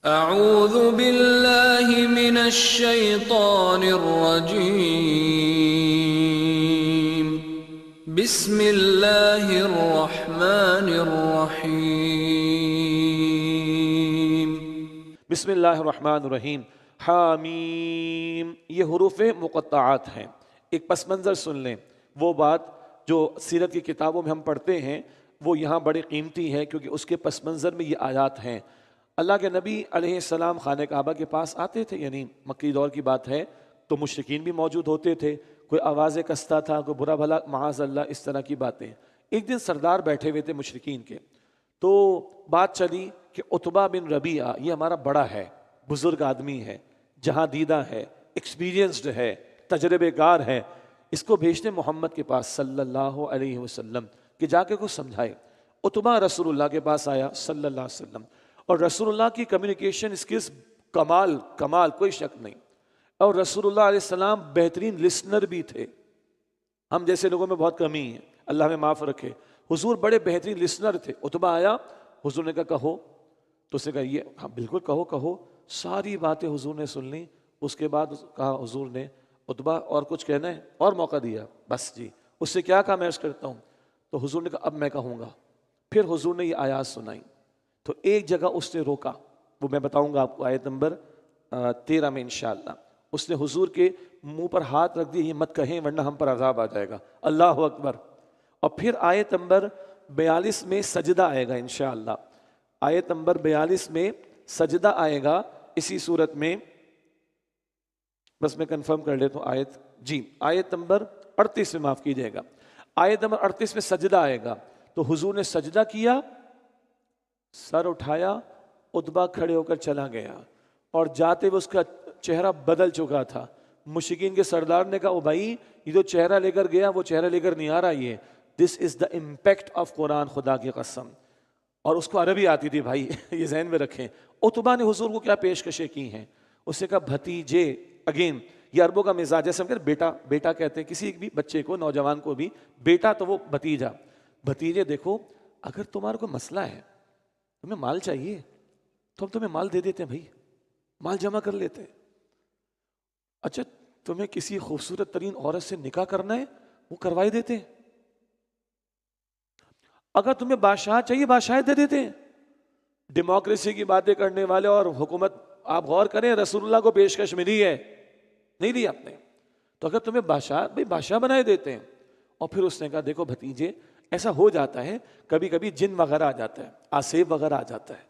اعوذ باللہ من الشیطان الرجیم بسم اللہ الرحمن الرحیم۔ بسم اللہ الرحمن الرحیم۔ حامیم، یہ حروف مقطعات ہیں۔ ایک پس منظر سن لیں، وہ بات جو سیرت کی کتابوں میں ہم پڑھتے ہیں وہ یہاں بڑی قیمتی ہے، کیونکہ اس کے پس منظر میں یہ آیات ہیں۔ اللہ کے نبی علیہ السلام خانہ کعبہ کے پاس آتے تھے، یعنی مکی دور کی بات ہے، تو مشرکین بھی موجود ہوتے تھے، کوئی آوازیں کستا تھا، کوئی برا بھلا معاذ اللہ اس طرح کی باتیں۔ ایک دن سردار بیٹھے ہوئے تھے مشرکین کے، تو بات چلی کہ عتبہ بن ربیعہ یہ ہمارا بڑا ہے، بزرگ آدمی ہے، جہاں دیدہ ہے، ایکسپیرینسڈ ہے، تجربے کار ہے، اس کو بھیجتے محمد کے پاس صلی اللہ علیہ وسلم کہ جا کے کچھ سمجھائے۔ عتبہ رسول اللہ کے پاس آیا صلی اللہ علیہ وسلم، اور رسول اللہ کی کمیونیکیشن اسکلز کمال کوئی شک نہیں، اور رسول اللہ علیہ السلام بہترین لسنر بھی تھے۔ ہم جیسے لوگوں میں بہت کمی ہے، اللہ ہمیں معاف رکھے۔ حضور بڑے بہترین لسنر تھے۔ عتبہ آیا، حضور نے کہا کہو، تو اس نے کہا یہ ہاں بالکل کہو۔ ساری باتیں حضور نے سن لی۔ اس کے بعد کہا حضور نے عتبہ اور کچھ کہنا ہے، اور موقع دیا، بس جی اس سے کیا کہا میں عرض کرتا ہوں۔ تو حضور نے کہا اب میں کہوں گا۔ پھر حضور نے یہ آیات سنائی، تو ایک جگہ اس نے روکا، وہ میں بتاؤں گا آپ کو آیت نمبر 13 میں انشاءاللہ۔ اس نے حضور کے منہ پر ہاتھ رکھ دیا، یہ مت کہیں ورنہ ہم پر عذاب آ جائے گا، اللہ اکبر۔ اور پھر آیت نمبر 42 میں سجدہ آئے گا انشاءاللہ۔ آیت نمبر 42 میں سجدہ آئے گا اسی صورت میں، بس میں کنفرم کر لیتا ہوں آیت نمبر 38 میں، معاف کیجئے گا، آیت نمبر 38 میں سجدہ آئے گا۔ تو حضور نے سجدہ کیا، سر اٹھایا، عتبہ کھڑے ہو کر چلا گیا، اور جاتے ہوئے اس کا چہرہ بدل چکا تھا۔ مشرکین کے سردار نے کہا او بھائی یہ جو چہرہ لے کر گیا وہ چہرہ لے کر نہیں آ رہا، یہ دس از دا امپیکٹ آف قرآن، خدا کی قسم۔ اور اس کو عربی آتی تھی بھائی، یہ ذہن میں رکھیں۔ عتبہ نے حضور کو کیا پیشکشیں کی ہیں؟ اس نے کہا بھتیجے، اگین یہ عربوں کا مزاج، جیسے ہم کہتے ہیں بیٹا کہتے ہیں کسی بھی بچے کو، نوجوان کو بھی، بیٹا تو وہ بھتیجا۔ بھتیجے دیکھو، اگر تمہارا کوئی مسئلہ ہے، تمہیں مال چاہیے تو ہم تمہیں مال دے دیتے ہیں بھائی، مال جمع کر لیتے ہیں۔ اچھا تمہیں کسی خوبصورت ترین عورت سے نکاح کرنا ہے، وہ کروائی دیتے ہیں۔ اگر تمہیں بادشاہ چاہیے، بادشاہ دے دیتے ہیں۔ ڈیموکریسی کی باتیں کرنے والے اور حکومت، آپ غور کریں رسول اللہ کو پیشکش ملی ہے، نہیں دی آپ نے؟ تو اگر تمہیں بادشاہ بنائے دیتے ہیں۔ اور پھر اس نے کہا دیکھو بھتیجے، ایسا ہو جاتا ہے کبھی کبھی جن وغیرہ آ جاتا ہے، آسیب وغیرہ آ جاتا ہے،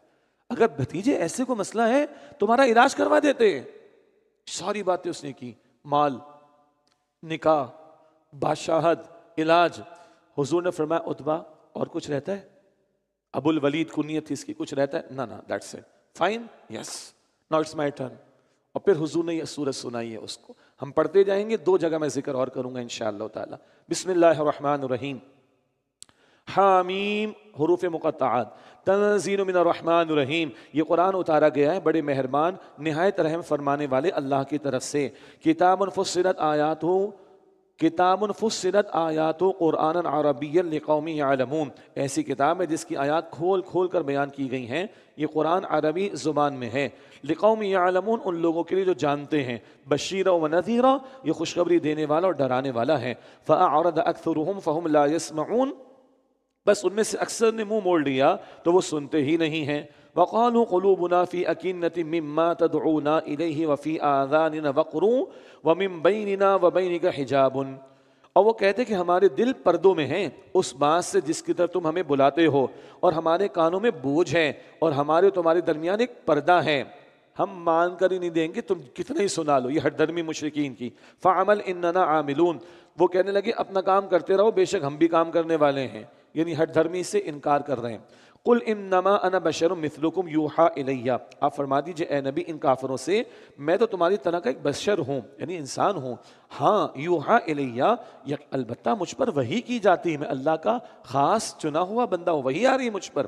اگر بھتیجے ایسے کو مسئلہ ہے تمہارا علاج کروا دیتے ہیں۔ ساری باتیں اس نے کی، مال، نکاح، بادشاہت، علاج۔ حضور نے فرمایا عتبہ اور کچھ رہتا ہے؟ ابو الولید کنیت تھی اس کی، کچھ رہتا ہے؟ نا that's it, fine, yes, now it's my turn. اور پھر حضور نے یہ سورت سنائی ہے، اس کو ہم پڑھتے جائیں گے، 2 جگہ میں ذکر اور کروں گا انشاءاللہ تعالی۔ بسم اللہ الرحمن الرحیم۔ حامیم، حروف مقطعات، تنزیل من الرحمن الرحیم، یہ قرآن اتارا گیا ہے بڑے مہربان نہایت رحم فرمانے والے اللہ کی طرف سے۔ کتاب فصلت آیات قرآن عربی لقوم یعلمون، ایسی کتاب ہے جس کی آیات کھول کر بیان کی گئی ہیں، یہ قرآن عربی زبان میں ہے۔ لقوم یعلمون، ان لوگوں کے لیے جو جانتے ہیں۔ بشیرا و نذیرا، یہ خوشخبری دینے والا اور ڈرانے والا ہے۔ فأعرض اکثرهم فهم لا يسمعون، بس ان میں سے اکثر نے منہ موڑ لیا تو وہ سنتے ہی نہیں ہیں۔ وقالوا قلوبنا فی اکنۃ مما تدعونا الیہ وفی آذاننا وقر ومن بیننا وبینک حجاب، اور وہ کہتے کہ ہمارے دل پردوں میں ہیں اس بات سے جس کی طرف تم ہمیں بلاتے ہو، اور ہمارے کانوں میں بوجھ ہے، اور ہمارے تمہارے درمیان ایک پردہ ہے، ہم مان کر ہی نہیں دیں گے، تم کتنا ہی سنا لو۔ یہ ہٹ درمی مشرکین کی۔ فعمل اننا عاملون، وہ کہنے لگے اپنا کام کرتے رہو، بے شک ہم بھی کام کرنے والے ہیں، یعنی ہٹ دھرمی سے انکار کر رہے ہیں۔ قل انما انا بشر مثلکم یوحا الی، آپ فرما دیجئے اے نبی ان کافروں سے میں تو تمہاری طرح کا ایک بشر ہوں، یعنی انسان ہوں۔ ہاں یوحا الی، البتہ مجھ پر وحی کی جاتی ہے، میں اللہ کا خاص چنا ہوا بندہ ہوں، وحی آ رہی ہے مجھ پر۔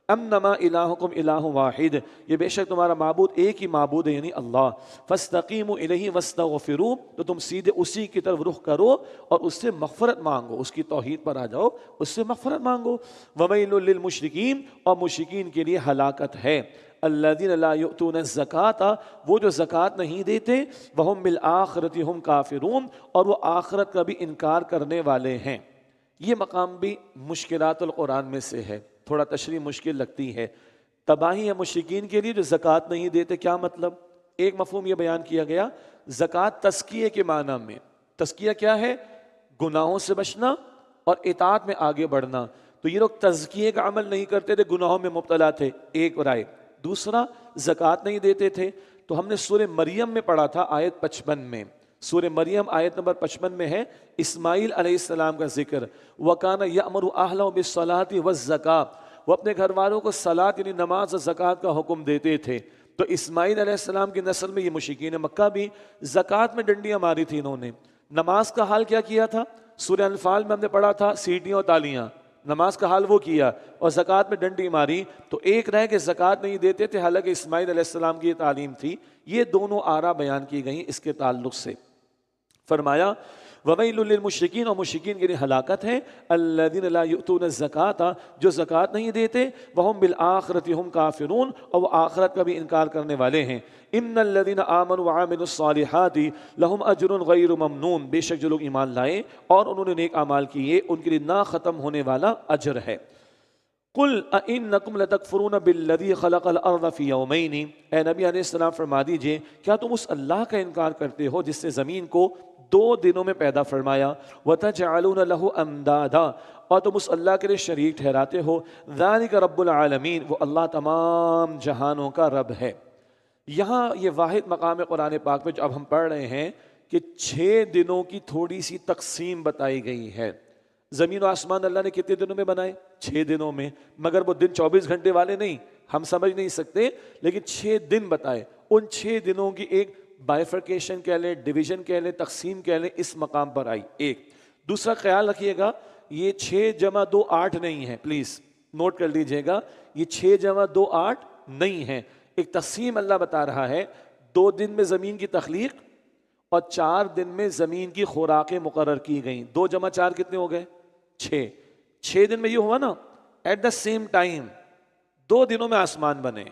انما الہکم الہ واحد، یہ بے شک تمہارا معبود ایک ہی معبود ہے یعنی اللہ، فاستقیموا الیہ واستغفروہ، تو تم سیدھے اسی کی طرف رخ کرو اور اس سے مغفرت مانگو، اس کی توحید پر آ جاؤ، اس سے مغفرت مانگو۔ وویل للمشرکین، اور مشرکین کے لیے ہلاکت ہے، الذین لا یؤتون الزکاۃ، وہ جو زکوٰۃ نہیں دیتے، وہم بالآخرۃ ہم کافرون، اور وہ آخرت کا بھی انکار کرنے والے ہیں۔ یہ مقام بھی مشکلات القرآن میں سے ہے، تھوڑا تشریح مشکل لگتی ہے۔ تباہی ہے مشرکین کے لیے جو زکوٰۃ نہیں دیتے، کیا مطلب؟ ایک مفہوم یہ بیان کیا گیا، زکوٰۃ تزکیے کے معنی میں، تزکیہ کیا ہے؟ گناہوں سے بچنا اور اطاعت میں آگے بڑھنا، تو یہ لوگ تزکیے کا عمل نہیں کرتے تھے، گناہوں میں مبتلا تھے، ایک رائے۔ دوسرا، زکوٰۃ نہیں دیتے تھے، تو ہم نے سورہ مریم میں پڑھا تھا آیت 55 میں، سورہ مریم آیت نمبر 55 میں ہے اسماعیل علیہ السلام کا ذکر، وَكَانَ يَأْمُرُ أَهْلَهُ بِالصَّلَاةِ وَالزَّكَاةِ، وہ اپنے گھر والوں کو صلاۃ یعنی نماز اور زکوٰۃ کا حکم دیتے تھے۔ تو اسماعیل علیہ السلام کی نسل میں یہ مشرکین مکہ بھی زکوٰۃ میں ڈنڈیاں ماری تھی انہوں نے۔ نماز کا حال کیا کیا تھا؟ سورہ انفال میں ہم نے پڑھا تھا سیٹیاں اور تالیاں، نماز کا حال وہ کیا، اور زکوٰۃ میں ڈنڈی ماری۔ تو ایک رہے کہ زکوٰۃ نہیں دیتے تھے، حالانکہ اسماعیل علیہ السلام کی یہ تعلیم تھی۔ یہ دونوں آراء بیان کی گئیں اس کے تعلق سے۔ فرمایا وَوَيْلٌ لِّلْمُشْرِكِينَ، اور مشرکین کے لیے ہلاکت ہے، الَّذِينَ لَا يُؤْتُونَ الزَّكَاةَ، جو زکوٰۃ نہیں دیتے، وَهُمْ بِالْآخِرَةِ هُمْ كَافِرُونَ، اور وہ آخرت کا بھی انکار کرنے والے ہیں۔ إِنَّ الَّذِينَ آمَنُوا وَعَمِلُوا الصَّالِحَاتِ لَهُمْ أَجْرٌ غَيْرُ مَمْنُونٍ، بے شک جو لوگ ایمان لائے اور انہوں نے نیک اعمال کیے، ان کے لیے نہ ختم ہونے والا اجر ہے۔ قُلْ أَإِنَّكُمْ لَتَكْفُرُونَ بِالَّذِي خَلَقَ الْأَرْضَ فِي يَوْمَيْنِ، اے نبی علیہ السلام فرما دیجئے کیا تم اس اللہ کا انکار کرتے ہو جس نے زمین کو 2 دنوں میں پیدا فرمایا، وَتَجْعَلُونَ لَهُ أَنْدَادًا، اور تم اس اللہ کے لیے شریک ٹھہراتے ہو، ذَلِكَ رَبُّ الْعَالَمِينَ، وہ اللہ تمام جہانوں کا رب ہے۔ یہاں یہ واحد مقام قرآن پاک میں جو اب ہم پڑھ رہے ہیں کہ 6 دنوں کی تھوڑی سی تقسیم بتائی گئی ہے۔ زمین و آسمان اللہ نے کتنے دنوں میں بنائے؟ 6 دنوں میں، مگر وہ دن 24 گھنٹے والے نہیں، ہم سمجھ نہیں سکتے، لیکن 6 دن بتائے۔ ان 6 دنوں کی ایک بائیفرکیشن کہہ لیں، ڈویژن کہہ لیں، تقسیم کہہ لیں، اس مقام پر آئی۔ ایک دوسرا خیال رکھیے گا، یہ 6 جمع 2 8 نہیں ہے، پلیز نوٹ کر لیجئے گا، یہ 6 جمع 2 8 نہیں ہے۔ ایک تقسیم اللہ بتا رہا ہے، 2 دن میں زمین کی تخلیق اور 4 دن میں زمین کی خوراکیں مقرر کی گئیں۔ 2 جمع 4 کتنے ہو گئے؟ 6۔ 6 دن میں یہ ہوا نا، ایٹ دا سیم ٹائم 2 دنوں میں آسمان بنے۔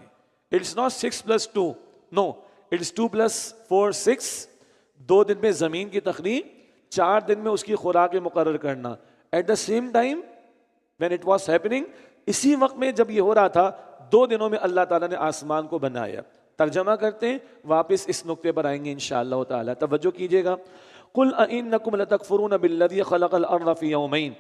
It's not 6 + 2، no, it's 2 + 4 6۔ 2 دن میں زمین کی تخلیق، 4 دن میں اس کی خوراکیں مقرر کرنا، at the same time when it was happening، اسی وقت میں جب یہ ہو رہا تھا 2 دنوں میں اللہ تعالیٰ نے آسمان کو بنایا۔ ترجمہ کرتے ہیں، واپس اس نقطے پر آئیں گے انشاءاللہ تعالیٰ، توجہ کیجئے گا۔ قُلْ أَإِنَّكُمْ لَتَكْفُرُونَ بِالَّذِي خَلَقَ الْأَرْضَ فِي يَوْمَيْنِ،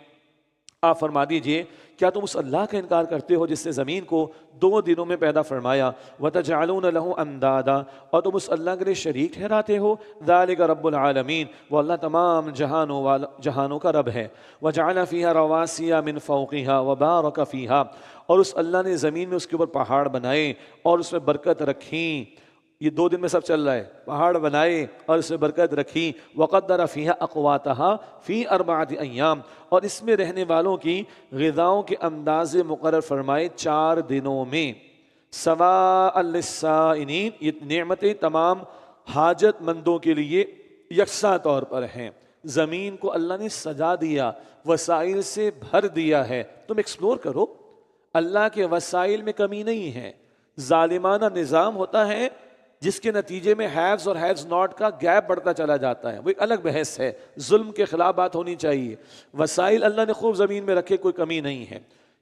آپ فرما دیجئے کیا تم اس اللہ کا انکار کرتے ہو جس نے زمین کو 2 دنوں میں پیدا فرمایا، وَتَجْعَلُونَ لَهُ أَنْدَادًا، اور تم اس اللہ کے لیے شریک ٹھہراتے ہو، ذَلِكَ رَبُّ الْعَالَمِينَ، وہ اللہ تمام جہانوں کا رب ہے۔ وَجَعَلَ فِيهَا رَوَاسِيَ مِنْ فَوْقِهَا وَبَارَكَ فِيهَا، اور اس اللہ نے زمین میں اس کے اوپر پہاڑ بنائے اور اس میں برکت رکھی۔ یہ 2 دن میں سب چل رہا ہے، پہاڑ بنائے اور اس میں برکت رکھی۔ وَقَدَّرَ فِيهَا أَقْوَاتَهَا فِي 4 أَيَّامٍ، اور اس میں رہنے والوں کی غذاؤں کے اندازے مقرر فرمائے 4 دنوں میں۔ سواء للسائلین، یہ نعمتیں تمام حاجت مندوں کے لیے یکساں طور پر ہیں۔ زمین کو اللہ نے سجا دیا، وسائل سے بھر دیا ہے، تم ایکسپلور کرو، اللہ کے وسائل میں کمی نہیں ہے۔ ظالمانہ نظام ہوتا ہے جس کے نتیجے میں ہیوز اور ہیوز ناٹ کا گیپ بڑھتا چلا جاتا ہے، وہ ایک الگ بحث ہے، ظلم کے خلاف بات ہونی چاہیے۔ وسائل اللہ نے خوب زمین میں رکھے، کوئی کمی نہیں ہے۔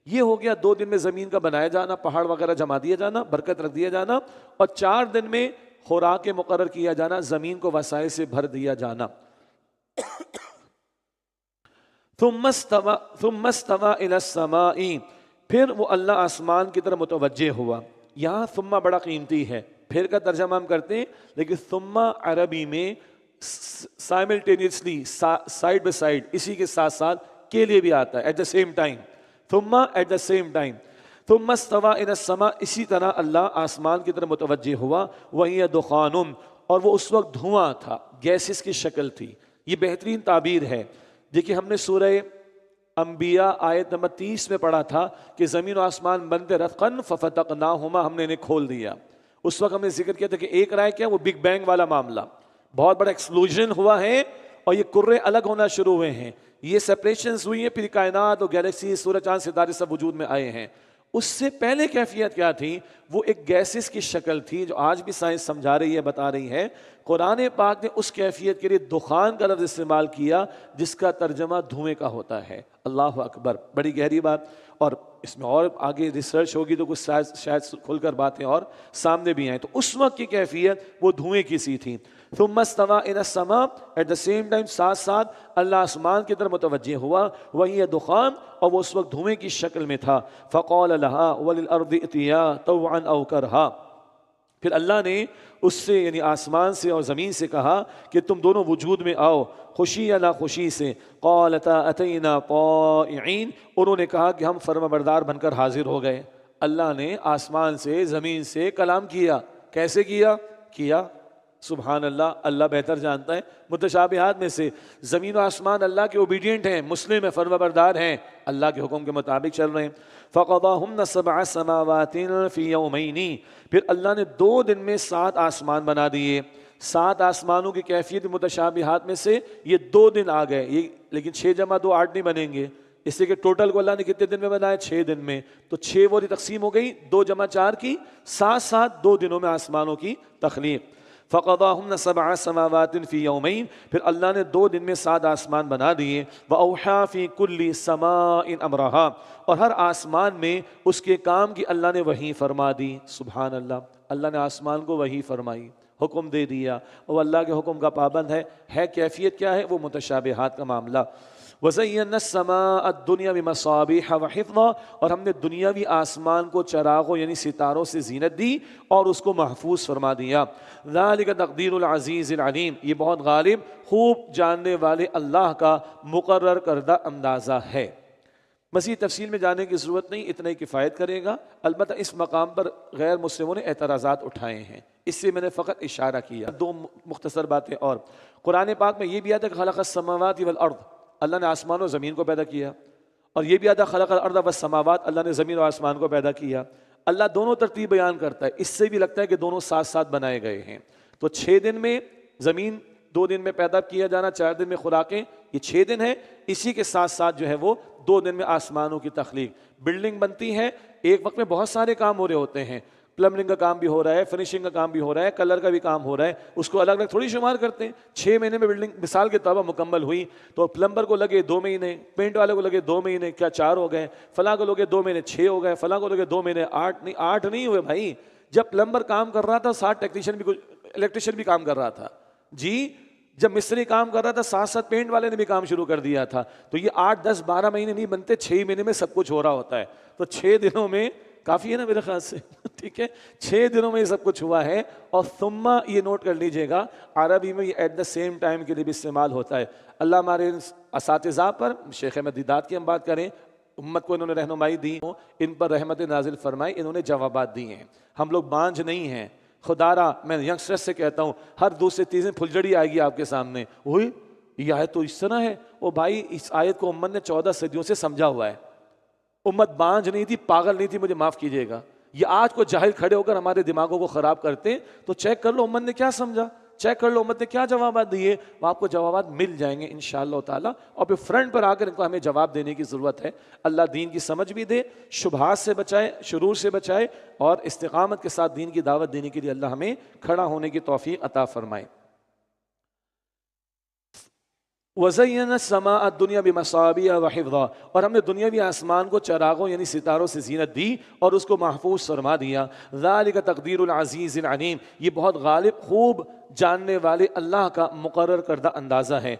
یہ ہو گیا 2 دن میں زمین کا بنایا جانا، پہاڑ وغیرہ جما دیا جانا، برکت رکھ دیا جانا، اور 4 دن میں خوراک مقرر کیا جانا، زمین کو وسائل سے بھر دیا جانا۔ ثم استوى الى السماء، پھر وہ اللہ آسمان کی طرف متوجہ ہوا۔ یہاں ثم بڑا قیمتی ہے، پھر کا ترجمہ ہم کرتے ہیں، لیکن ثم عربی میں سائملٹینیسلی، سائڈ بائی سائڈ، اسی کے ساتھ ساتھ کے لیے بھی آتا ہے، ایٹ دا سیم ٹائم، ثم ایٹ دا سیم ٹائم۔ ثم استوى الى السماء، اسی طرح اللہ آسمان کی طرف متوجہ ہوا، وَهِيَ دُخَانٌ، اور وہ اس وقت دھواں تھا، گیسز کی شکل تھی۔ یہ بہترین تعبیر ہے۔ دیکھیے ہم نے سورہ انبیاء آیت نمبر 30 میں پڑھا تھا کہ زمین و آسمان بندے رتقن ففتقناہما، ہم نے انہیں کھول دیا. اس وقت ہم نے ذکر کیا تھا کہ ایک رائے کیا، وہ بگ بینگ والا معاملہ، بہت بڑا ایکسپلوژن ہوا ہے اور یہ کرے الگ ہونا شروع ہوئے ہیں، یہ سیپریشنز ہوئی ہیں، پھر کائنات اور گیلیکسی، سورج چاند ستارے سب وجود میں آئے ہیں. اس سے پہلے کیفیت کیا تھی؟ وہ ایک گیسز کی شکل تھی جو آج بھی سائنس سمجھا رہی ہے، بتا رہی ہے. قرآن پاک نے اس کیفیت کے لیے دخان کا لفظ استعمال کیا جس کا ترجمہ دھوئیں کا ہوتا ہے. اللہ اکبر، بڑی گہری بات. اور اس میں اور آگے ریسرچ ہوگی تو کچھ شاید کھل کر باتیں اور سامنے بھی آئیں. تو اس وقت کی کیفیت وہ دھوئیں کی سی تھی. ثم استوى الى السماء، ایٹ دا سیم ٹائم ساتھ ساتھ اللہ آسمان کی طرف متوجہ ہوا، وہی دخان، اور وہ اس وقت دھوئیں کی شکل میں تھا. فقال لها وللارض ائتيا طوعا او كرها، پھر اللہ نے اس سے یعنی آسمان سے اور زمین سے کہا کہ تم دونوں وجود میں آؤ، خوشی یا ناخوشی سے. قالتا اتینا طائعین، انہوں نے کہا کہ ہم فرما بردار بن کر حاضر ہو گئے. اللہ نے آسمان سے زمین سے کلام کیا. کیسے کیا سبحان اللہ، اللہ بہتر جانتا ہے. متشابہات میں سے زمین و آسمان اللہ کے اوبیڈینٹ ہیں، مسلم ہیں، فرما بردار ہیں، اللہ کے حکم کے مطابق چل رہے ہیں. فَقَضَاهُنَّ سَبْعَ سَمَاوَاتٍ فِي يَوْمَيْنِ، پھر اللہ نے 2 دن میں 7 آسمان بنا دیے. 7 آسمانوں کی کیفیت متشابہات میں سے یہ 2 دن آ گئے. یہ لیکن 6 جمع 2 8 نہیں بنیں گے، اس لیے کہ ٹوٹل کو اللہ نے کتنے دن میں بنایا؟ 6 دن میں. تو 6 وہ تقسیم ہو گئی، 2 جمع 4 کی، 7 2 دنوں میں آسمانوں کی تخلیق. فَقَضَاهُنَّ سَبْعَ سَمَاوَاتٍ فِي يَوْمَيْنِ، پھر اللہ نے 2 دن میں 7 آسمان بنا دیے. وَأَوْحَىٰ فِي كُلِّ سَمَاءٍ أَمْرَهَا، اور ہر آسمان میں اس کے کام کی اللہ نے وحی فرما دی. سبحان اللہ، اللہ نے آسمان کو وحی فرمائی، حکم دے دیا، وہ اللہ کے حکم کا پابند ہے. کیفیت کیا ہے؟ وہ متشابہات کا معاملہ. وَزَيَّنَّا السَّمَاءَ الدُّنْيَا بِمَصَابِيحَ وَحِفْظًا، اور ہم نے دنیاوی آسمان کو چراغوں یعنی ستاروں سے زینت دی اور اس کو محفوظ فرما دیا. ذَلِكَ تَقْدِيرُ الْعَزِيزِ الْعَلِيمِ، یہ بہت غالب، خوب جاننے والے اللہ کا مقرر کردہ اندازہ ہے. مزید تفصیل میں جانے کی ضرورت نہیں، اتنا ہی کفایت کرے گا. البتہ اس مقام پر غیر مسلموں نے اعتراضات اٹھائے ہیں، اس سے میں نے فقط اشارہ کیا. 2 مختصر باتیں اور. قرآن پاک میں یہ بھی آتا ہے کہ خلق السماوات والارض، اللہ نے آسمان و زمین کو پیدا کیا، اور یہ بھی آتا ہے خلق الارض والسماوات، اللہ نے زمین و آسمان کو پیدا کیا. اللہ دونوں ترتیب بیان کرتا ہے، اس سے بھی لگتا ہے کہ دونوں ساتھ ساتھ بنائے گئے ہیں. تو 6 دن میں زمین، 2 دن میں پیدا کیا جانا، 4 دن میں خوراکیں، یہ 6 دن ہے. اسی کے ساتھ ساتھ جو ہے وہ 2 دن میں آسمانوں کی تخلیق. بلڈنگ بنتی ہے، ایک وقت میں بہت سارے کام ہو رہے ہوتے ہیں، پلمبنگ کا کام بھی ہو رہا ہے، فنیشنگ کا کام بھی ہو رہا ہے، کلر کا بھی کام ہو رہا ہے، اس کو الگ الگ تھوڑی شمار کرتے ہیں. 6 مہینے میں بلڈنگ مثال کے طور پر مکمل ہوئی، تو پلمبر کو لگے 2 مہینے، پینٹ والے کو لگے 2 مہینے، کیا 4 ہو گئے؟ فلاں کو لگے 2 مہینے 6 ہو گئے، فلاں کو لگے 2 مہینے 8 نہیں ہوئے بھائی. جب پلمبر کام کر رہا تھا 7 ٹیکنیشین بھی، الیکٹریشین بھی کام کر رہا تھا جی. جب مستری کام کر رہا تھا 7 پینٹ والے نے بھی کام شروع کر دیا تھا. تو یہ 8 10 12 مہینے نہیں بنتے، 6 مہینے میں سب کچھ ہو رہا ہوتا ہے. تو 6 دنوں میں کافی ہے نا میرے خیال سے، ٹھیک ہے، 6 دنوں میں یہ سب کچھ ہوا ہے. اور ثم یہ نوٹ کر لیجئے گا، عربی میں یہ ایٹ دا سیم ٹائم کے لیے بھی استعمال ہوتا ہے. اللہ ہمارے اساتذہ پر، شیخ احمد دیدات کی ہم بات کریں، امت کو انہوں نے رہنمائی دی، ان پر رحمت نازل فرمائی، انہوں نے جوابات دیے ہیں. ہم لوگ بانجھ نہیں ہیں. خدا را میں ینگسٹر سے کہتا ہوں، ہر دوسرے تیسرے پھلجڑی آئے گی آپ کے سامنے، ہوئی یہ آیت تو اس طرح ہے. وہ بھائی اس آیت کو امت نے 14 صدیوں سے سمجھا ہوا ہے. امت بانجھ نہیں تھی، پاگل نہیں تھی، مجھے معاف کیجئے گا. یہ آج کو جاہل کھڑے ہو کر ہمارے دماغوں کو خراب کرتے ہیں. تو چیک کر لو امت نے کیا سمجھا، چیک کر لو امت نے کیا جوابات دیے، وہ آپ کو جوابات مل جائیں گے انشاءاللہ تعالی. اور پھر فرنٹ پر آ کر ان کو ہمیں جواب دینے کی ضرورت ہے. اللہ دین کی سمجھ بھی دے، شبہات سے بچائے، شرور سے بچائے، اور استقامت کے ساتھ دین کی دعوت دینے کے لیے اللہ ہمیں کھڑا ہونے کی توفیق عطا فرمائے. وَزَيَّنَا السَّمَاءَ الدُّنْيَا بِمَصَابِيحَ وَحِفْظًا، اور ہم نے دنیاوی آسمان کو چراغوں یعنی ستاروں سے زینت دی اور اس کو محفوظ فرما دیا. ذَلِكَ تَقْدِيرُ الْعَزِيزِ الْعَلِيمِ، یہ بہت غالب، خوب جاننے والے اللہ کا مقرر کردہ اندازہ ہے.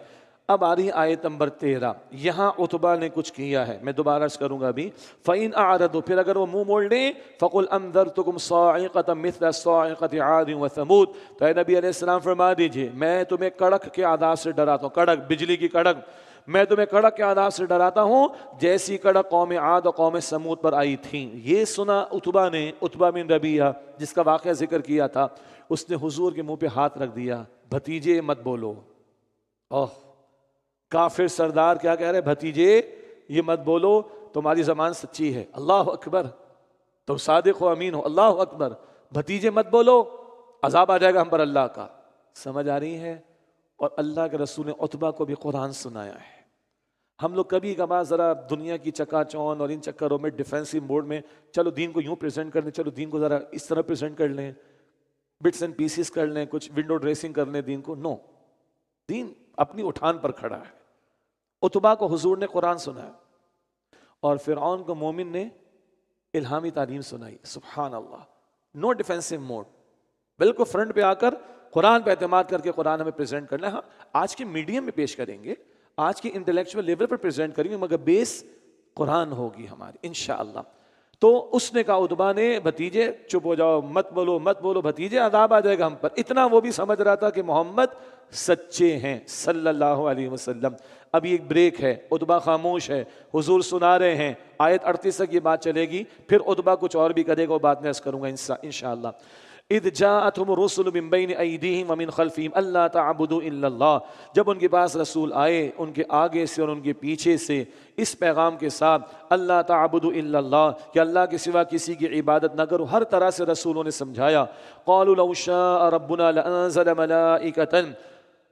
اب آ رہی آیت نمبر 13. یہاں عتبہ نے کچھ کیا ہے، میں دوبارہ عرض کروں گا ابھی. فَإِنْ أَعْرَضُوا، پھر اگر وہ منہ موڑ لیں، فَقُلْ أَنذَرْتُكُمْ صَاعِقَةً مِثْلَ صَاعِقَةِ عَادٍ وَثَمُودَ، تو اے نبی علیہ السلام فرما دیجئے میں تمہیں کڑک کے عذاب سے ڈراتا ہوں. کڑک، بجلی کی کڑک، میں تمہیں کڑک کے عذاب سے ڈراتا ہوں جیسی کڑک قوم عاد اور قوم سمود پر آئی تھیں. یہ سنا عتبہ نے، عتبہ بن ربیعہ جس کا واقعہ ذکر کیا تھا، اس نے حضور کے منہ پہ ہاتھ رکھ دیا. بھتیجے مت بولو. کافر سردار کیا کہہ رہے؟ بھتیجے یہ مت بولو تمہاری زبان سچی ہے، اللہ اکبر، تم صادق و امین ہو، اللہ اکبر، بھتیجے مت بولو عذاب آ جائے گا ہم پر اللہ کا. سمجھ آ رہی ہے؟ اور اللہ کے رسول نے عتبہ کو بھی قرآن سنایا ہے. ہم لوگ کبھی کبھار ذرا دنیا کی چکا چون اور ان چکروں میں ڈیفینسو موڈ میں چلو دین کو یوں پریزنٹ کر لیں، چلو دین کو ذرا اس طرح پریزنٹ کر لیں، بٹس اینڈ پیسز کر لیں، کچھ ونڈو ڈریسنگ کر لیں دین کو. نو، دین اپنی اٹھان پر کھڑا ہے. عتبہ کو حضور نے قرآن سنایا اور فرعون کو مومن نے الہامی تعلیم سنائی. سبحان اللہ. نو ڈیفینسو موڈ، بالکل فرنٹ پہ آ کر قرآن پہ اعتماد کر کے قرآن ہمیں پریزنٹ کرنا ہے. ہاں آج کے میڈیم میں پیش کریں گے، آج کی انٹلیکچوئل لیول پر پریزنٹ کریں گے، مگر بیس قرآن ہوگی ہماری انشاءاللہ. تو اس نے کہا عتبہ نے بھتیجے چپ ہو جاؤ، مت بولو مت بولو بھتیجے، عذاب آ جائے گا ہم پر. اتنا وہ بھی سمجھ رہا تھا کہ محمد سچے ہیں صلی اللہ علیہ وسلم. ابھی ایک بریک ہے، عتبہ خاموش ہے، حضور سنا رہے ہیں. آیت 38 تک یہ بات چلے گی، پھر عتبہ کچھ اور بھی کرے گا، وہ بات میں عرض کروں گا انشاءاللہ. اذ جاءتهم الرسل من بین ایدیہم ومن خلفہم الا تعبدوا الا اللہ. جب ان کے پاس رسول آئے ان کے آگے سے اور ان کے پیچھے سے اس پیغام کے ساتھ، اللہ تعبدوا الا اللہ، کہ اللہ کے سوا کسی کی عبادت نہ کرو. ہر طرح سے رسولوں نے سمجھایا. قالوا لو شاء ربنا لانزل ملائکۃ،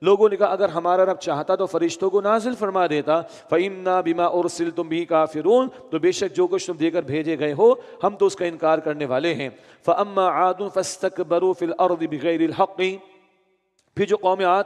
لوگوں نے کہا اگر ہمارا رب چاہتا تو فرشتوں کو نازل فرما دیتا. فَإِنَّا بِمَا أُرْسِلْتُمْ بِهِ كَافِرُونَ، تو بے شک جو کچھ تم دے کر بھیجے گئے ہو ہم تو اس کا انکار کرنے والے ہیں. فَأَمَّا عَادٌ فَاسْتَكْبَرُوا فِي الْأَرْضِ بِغَيْرِ الْحَقِّ، پھر جو قوم عاد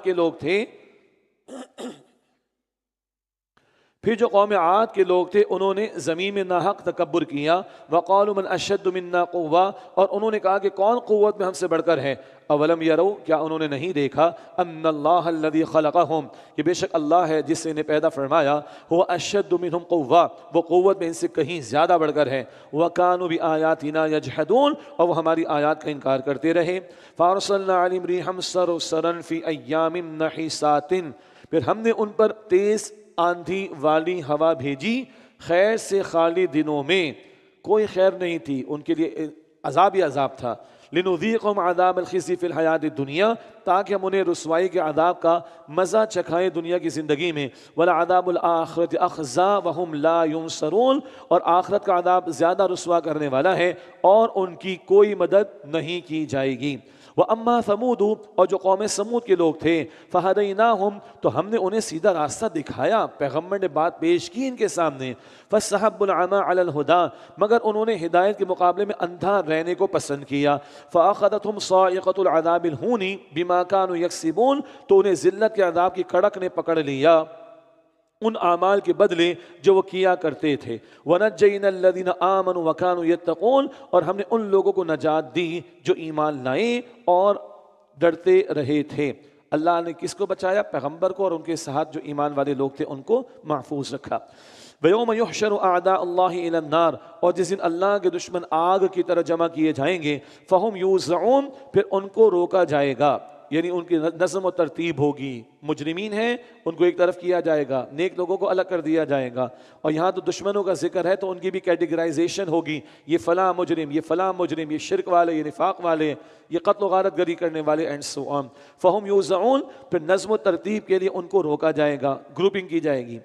کے لوگ تھے انہوں نے زمین میں ناحق تکبر کیا. وَقَالُوا مَنْ أَشَدُّ مِنَّا قُوَّةً، اور انہوں نے کہا کہ کون قوت میں ہم سے بڑھ کر ہے. اولم یروا، کیا انہوں نے نہیں دیکھا، ان اللہ الذی خلقہم، کہ بے شک اللہ ہے جس نے انہیں پیدا فرمایا، هو اشد منہم قوہ، وہ قوت میں ان سے کہیں زیادہ بڑھ کر ہے. وکانوا بآیاتنا یجحدون، اور وہ ہماری آیات کا انکار کرتے رہے. فارسلنا علیہم ریحا صرصرا فی ایام نحسات، پھر ہم نے ان پر تیز آندھی والی ہوا بھیجی خیر سے خالی دنوں میں. کوئی خیر نہیں تھی ان کے لیے، عذاب ہی عذاب تھا. لنذیقہم عذاب الخزی فی الحیات الدنیا، تاکہ ہم انہیں رسوائی کے عذاب کا مزہ چکھائیں دنیا کی زندگی میں. ولعذاب الآخرۃ اخزی وہم لا ینصرون، اور آخرت کا عذاب زیادہ رسوا کرنے والا ہے اور ان کی کوئی مدد نہیں کی جائے گی. وَأَمَّا ثَمُودُ، اور جو قوم سمود کے لوگ تھے، فَهَدَيْنَاهُمْ، تو ہم نے انہیں سیدھا راستہ دکھایا، پیغمبر نے بات پیش کی ان کے سامنے. فَاسْتَحَبُّوا الْعَمَىٰ عَلَى الْهُدَىٰ، مگر انہوں نے ہدایت کے مقابلے میں اندھا رہنے کو پسند کیا. فَأَخَذَتْهُمْ صَاعِقَةُ الْعَذَابِ الْهُونِ بِمَا كَانُوا يَكْسِبُونَ، تو انہیں ذلت کے عذاب کی کڑک نے پکڑ لیا ان اعمال کے بدلے جو وہ کیا کرتے تھے. وَنَجَّيْنَا الَّذِينَ آمَنُوا وَكَانُوا يَتَّقُونَ، اور ہم نے ان لوگوں کو نجات دی جو ایمان لائے اور ڈرتے رہے تھے. اللہ نے کس کو بچایا؟ پیغمبر کو اور ان کے ساتھ جو ایمان والے لوگ تھے ان کو محفوظ رکھا. وَيَوْمَ يُحْشَرُ أَعْدَاءُ اللَّهِ إِلَى النَّارِ، اور جس دن اللہ کے دشمن آگ کی طرح جمع کیے جائیں گے. فَهُمْ يُوزَعُونَ، پھر ان کو روکا جائے گا، یعنی ان کی نظم و ترتیب ہوگی. مجرمین ہیں ان کو ایک طرف کیا جائے گا، نیک لوگوں کو الگ کر دیا جائے گا. اور یہاں تو دشمنوں کا ذکر ہے تو ان کی بھی کیٹیگرائزیشن ہوگی، یہ فلاں مجرم، یہ فلاں مجرم، یہ شرک والے، یہ نفاق والے، یہ قتل و غارت گری کرنے والے، اینڈ سو آن. فہم یوزعون، پھر نظم و ترتیب کے لیے ان کو روکا جائے گا، گروپنگ کی جائے گی.